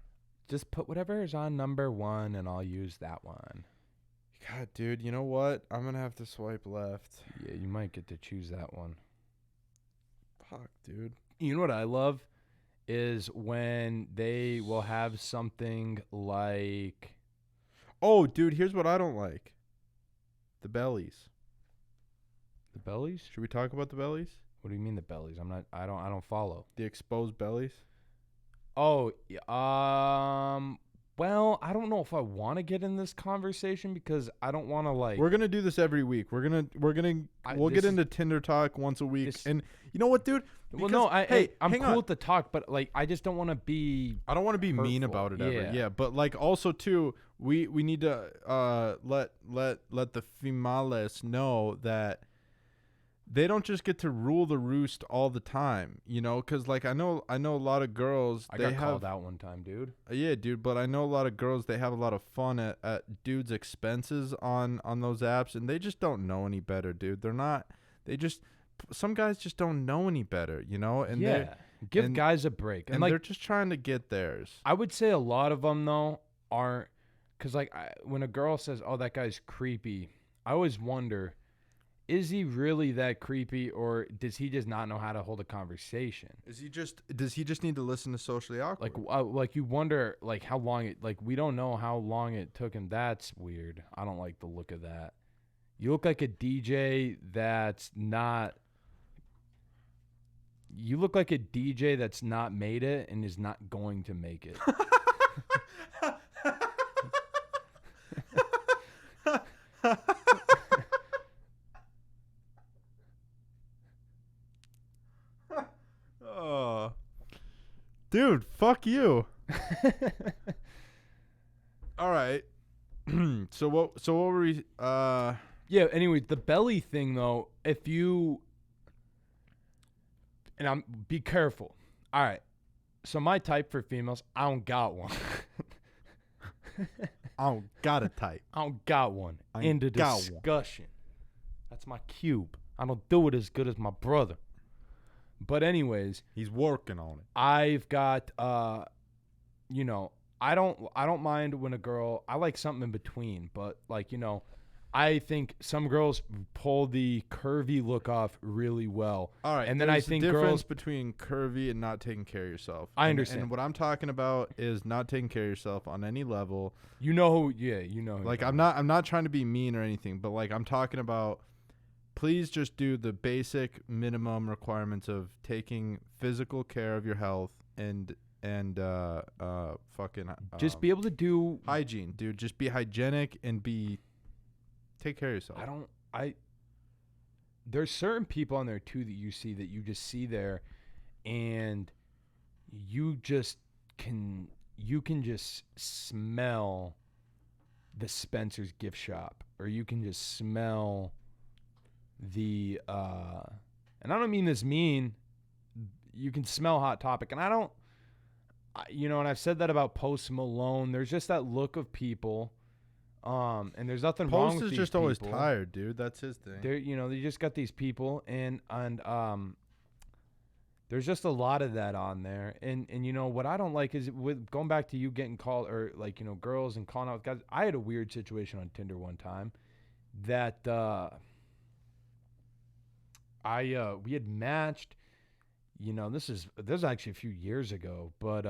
Just put whatever is on number 1, and I'll use that one. God, dude, you know what? I'm going to have to swipe left. Yeah, you might get to choose that one. Fuck, dude. You know what I love is when they will have something like, Oh, dude, here's what I don't like. The bellies. the bellies. Should we talk about the bellies? What do you mean the bellies? I don't follow. The exposed bellies? Oh, well, I don't know if I want to get in this conversation because I don't want to like. We're gonna do this every week. We'll this get is- into Tinder talk once a week. this- And you know what, dude? well, Because- no, hey, I'm hang cool on. with the talk, but like, I just don't want to be. I don't want to be mean hurtful. about it ever. Yeah. Yeah, but like also too, we need to let the females know that they don't just get to rule the roost all the time, you know, because like I know a lot of girls. I they got have, called out one time, dude. Yeah, dude, but I know a lot of girls. They have a lot of fun at dudes' expenses on those apps, and they just don't know any better, dude. They're not. They just some guys just don't know any better, you know, and Yeah, give and- guys a break. and like, they're just trying to get theirs. I would say a lot of them though aren't, because like when a girl says, "Oh, that guy's creepy," I always wonder, is he really that creepy, or does he just not know how to hold a conversation? Does he just need to listen to Socially Awkward? Like you wonder like how long it, like we don't know how long it took him. That's weird. I don't like the look of that. You look like a DJ that's not. You look like a DJ that's not made it and is not going to make it. Oh, dude, fuck you. All right. So what were we? Yeah, anyway, the belly thing though, if you and be careful. All right. So my type for females, I don't got one. I don't got a type. I don't got one. I End of ain't got one. discussion. That's my cube. I don't do it as good as my brother. But anyways, He's working on it. I've got you know, I don't mind when a girl, I like something in between, but like, you know, I think some girls pull the curvy look off really well. All right, And then I there's think a difference girls, between curvy and not taking care of yourself. I And- understand. And what I'm talking about is not taking care of yourself on any level. you know who, yeah, you know who Like you're I'm not trying to be mean or anything, but like I'm talking about, please just do the basic minimum requirements of taking physical care of your health and fucking just be able to do. hygiene, dude. Just be hygienic and take care of yourself. There's certain people on there too that you just see there, and you can just smell the Spencer's gift shop, or you can just smell the and I don't mean this mean. You can smell Hot Topic, and and I've said that about Post Malone. There's just that look of people, and there's nothing wrong Post with is these just always people. tired, dude. That's his thing. They're, they just got these people, and There's just a lot of that on there. And you know, what I don't like is with going back to you getting called or like, you know, girls and calling out with guys. I had a weird situation on Tinder one time that we had matched, you know, this is actually a few years ago, but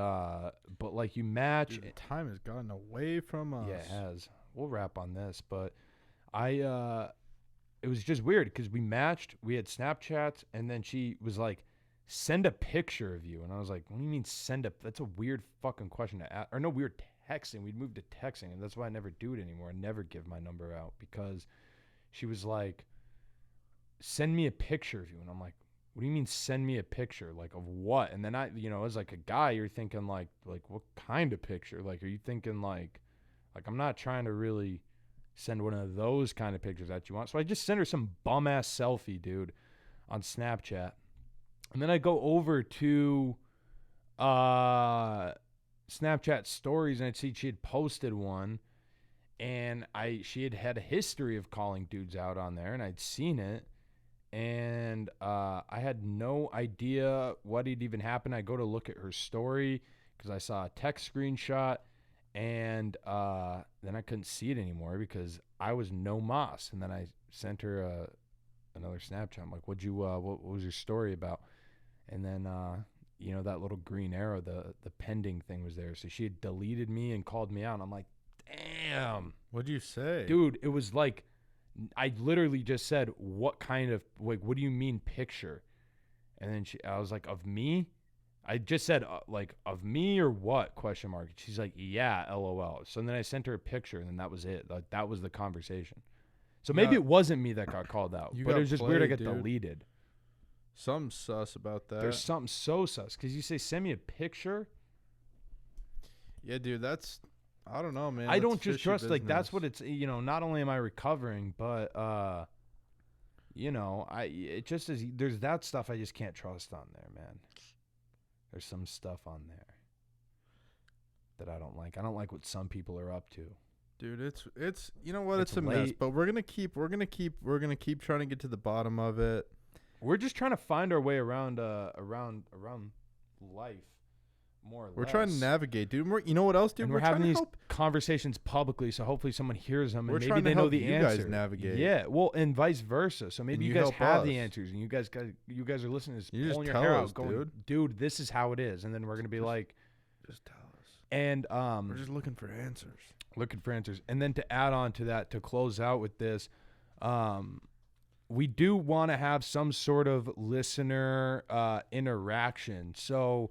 like you match. Dude, time has gotten away from us. Yeah, it has. We'll wrap on this, but it was just weird because we matched, we had Snapchats, and then she was like, send a picture of you. And I was like, what do you mean that's a weird fucking question to ask. Or no, we were texting. We'd moved to texting, and that's why I never do it anymore. I never give my number out because she was like, send me a picture of you. And I'm like, what do you mean send me a picture? Like, of what? And then I, you know, as like a guy, you're thinking like what kind of picture? Like, are you thinking like I'm not trying to really send one of those kind of pictures that you want. So I just sent her some bum ass selfie, dude, on Snapchat. And then I go over to Snapchat stories, and I'd see she had posted one, and she had a history of calling dudes out on there, and I'd seen it, and I had no idea what had even happened. I go to look at her story because I saw a text screenshot, and then I couldn't see it anymore because I was no mas. And then I sent her another Snapchat. I'm like, what was your story about? And then, you know, that little green arrow, the pending thing was there. So she had deleted me and called me out. And I'm like, damn. What'd you say? Dude, it was like, I literally just said, what kind of, like, what do you mean picture? And then I was like, of me? I just said, like, of me or what? Question mark. She's like, yeah, LOL. So then I sent her a picture, and then that was it. Like, that was the conversation. So maybe it wasn't me that got called out, but it was just weird I got deleted. Something sus about that. There's something so sus because you say send me a picture. Yeah, dude, I don't know, man. I That's don't just fishy trust. business. Like that's what it's. You know, not only am I recovering, but you know, it just is. There's that stuff I just can't trust on there, man. There's some stuff on there that I don't like. I don't like what some people are up to. Dude, it's you know what? It's a late. mess, but we're gonna keep trying to get to the bottom of it. We're just trying to find our way around life, more or less. We're trying to navigate, dude. You know what else, dude? And we're having these conversations publicly, so hopefully someone hears them, and maybe they know the answer. You guys navigate. Yeah, well, and vice versa. So maybe you guys have the answers, and you guys are listening to this, pulling your hair out, going, dude, this is how it is, and then we're gonna be like, just tell us. And we're just looking for answers. And then to add on to that, to close out with this, we do want to have some sort of listener interaction. So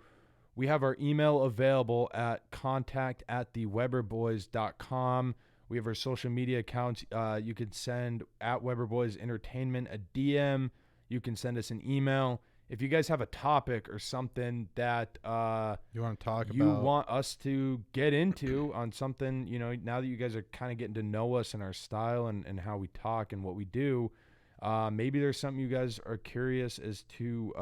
we have our email available at contact@theweberboys.com. We have our social media accounts. You can send at Weberboys Entertainment a DM. You can send us an email. If you guys have a topic or something that you want to talk about, you want us to get into on something, you know, now that you guys are kind of getting to know us and our style and how we talk and what we do, maybe there's something you guys are curious as to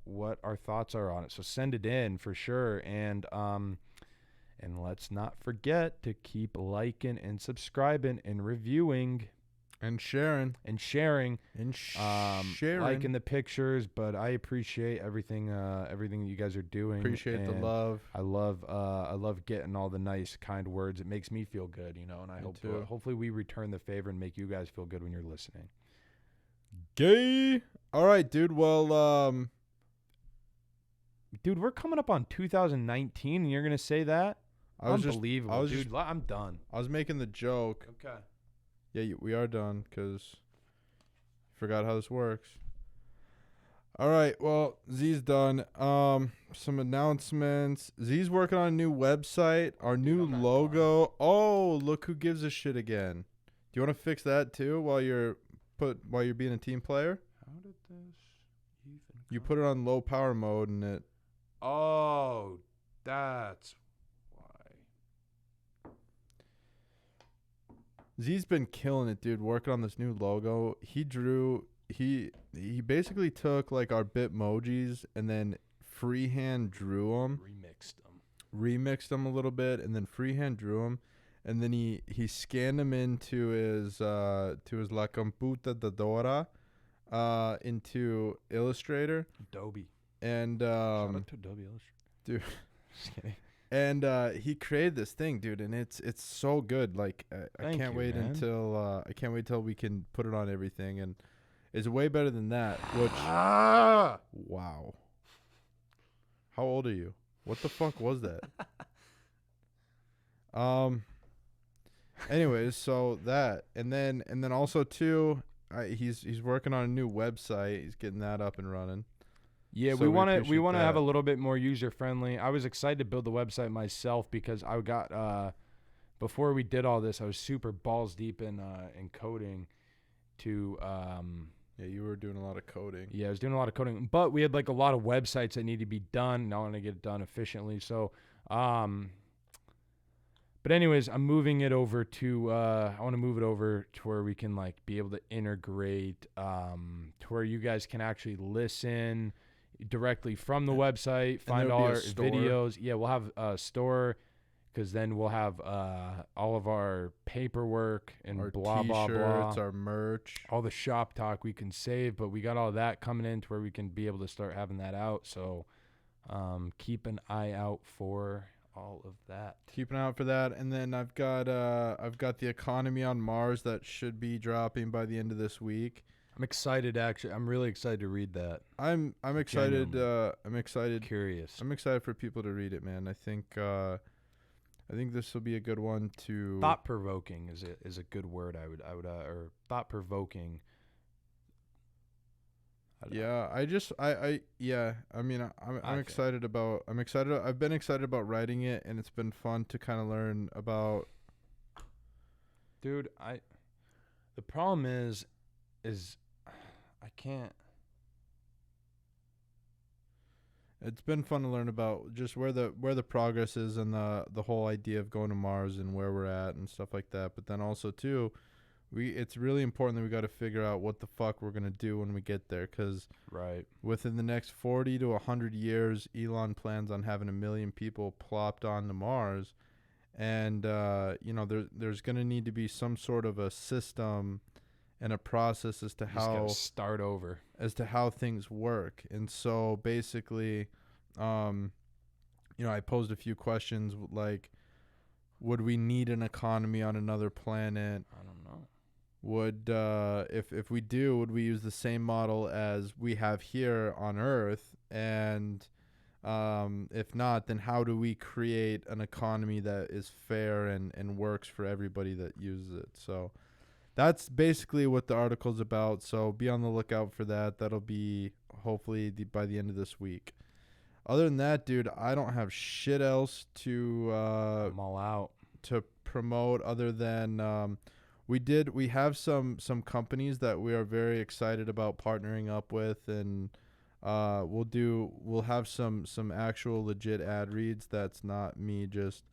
what our thoughts are on it. So send it in for sure. And let's not forget to keep liking and subscribing and reviewing. And sharing. Liking the pictures, but I appreciate everything that you guys are doing. Appreciate the love. I love getting all the nice, kind words. It makes me feel good, you know, and I hope hopefully we return the favor and make you guys feel good when you're listening. Gay. All right, dude. Well, dude, we're coming up on 2019 and you're going to say that? Unbelievable, dude. I'm done. I was making the joke. Okay. Yeah, we are done because I forgot how this works. All right, well, Z's done. Some announcements. Z's working on a new website, our new logo. Oh, look who gives a shit again. Do you want to fix that too while you're being a team player? How did this even You put it on low power mode and it. Oh, that's why. Z's been killing it, dude, working on this new logo. He basically took like our Bitmojis and then freehand drew them. Remixed them a little bit and then freehand drew them. And then he scanned them into his La Computadora into Illustrator. Adobe. and Shout out to WL. dude, Just kidding. and he created this thing, dude, and it's so good. Like I Thank can't you, wait man. until we can put it on everything, and it's way better than that. Which wow, how old are you? What the fuck was that? Anyways, so that, and then also too, he's working on a new website. He's getting that up and running. Yeah, So we we want to appreciate have that. a little bit more user friendly. I was excited to build the website myself because I got before we did all this, I was super balls deep in coding. Yeah, you were doing a lot of coding. Yeah, I was doing a lot of coding, but we had like a lot of websites that need to be done. And I want to get it done efficiently. So, but anyways, I'm moving it over to. I want to move it over to where we can like be able to integrate, to where you guys can actually listen directly from the website, find there'll all be a our store. videos. Yeah, we'll have a store, because then we'll have all of our paperwork and Our blah blah t-shirts, blah. our merch. All the shop talk we can save, but we got all that coming in to where we can be able to start having that out. So keep an eye out for all of that. Keep an eye out for that, and then I've got the Economy on Mars that should be dropping by the end of this week. I'm excited, actually. I'm really excited to read that. I'm excited. Genuinely. I'm excited. Curious. I'm excited for people to read it, man. I think this will be a good one to. Thought provoking is a good word. I would or thought provoking. Yeah, I mean, I'm I think. excited about. I've been excited about writing it, and it's been fun to kind of learn about. Dude, the problem is I can't. It's been fun to learn about just where the progress is and the whole idea of going to Mars and where we're at and stuff like that. But then also too, it's really important that we got to figure out what the fuck we're gonna do when we get there, because Right. within the next 40 to 100 years, Elon plans on having 1 million people plopped onto Mars, and there's gonna need to be some sort of a system and a process as to Just gotta how start over. things work. And so basically, I posed a few questions like, would we need an economy on another planet? I don't know. Would if we do, would we use the same model as we have here on Earth? And if not, then how do we create an economy that is fair and works for everybody that uses it? So that's basically what the article's about. So be on the lookout for that. That'll be hopefully by the end of this week. Other than that, dude, I don't have shit else to I'm all out. to promote other than we have some companies that we are very excited about partnering up with, and we'll have some actual legit ad reads that's not me just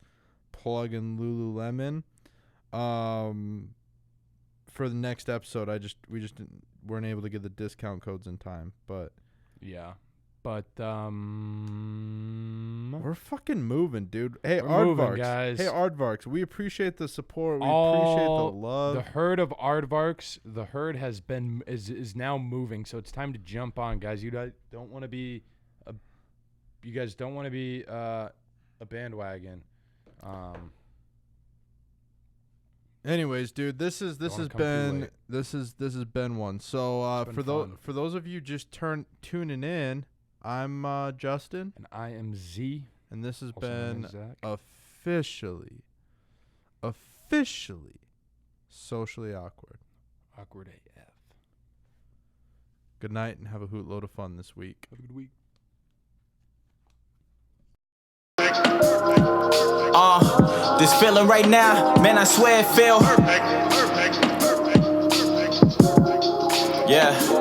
plugging Lululemon. For the next episode, we just weren't able to get the discount codes in time, but Yeah. But we're fucking moving, dude. Hey, We're moving, Aardvarks. guys. Hey, Aardvarks. We appreciate the support. We appreciate the love. The herd of Aardvarks, the herd is now moving, so it's time to jump on, guys. You guys don't want to be a bandwagon. Anyways, dude, this has wanna come too been late. this has been one. So been for fun. those of you just tuning in, I'm Justin, And I am Z. and this has Also known been as Zach. officially socially awkward. Awkward AF. Good night and have a hoot load of fun this week. Have a good week. This feeling right now, man, I swear it feel. Yeah.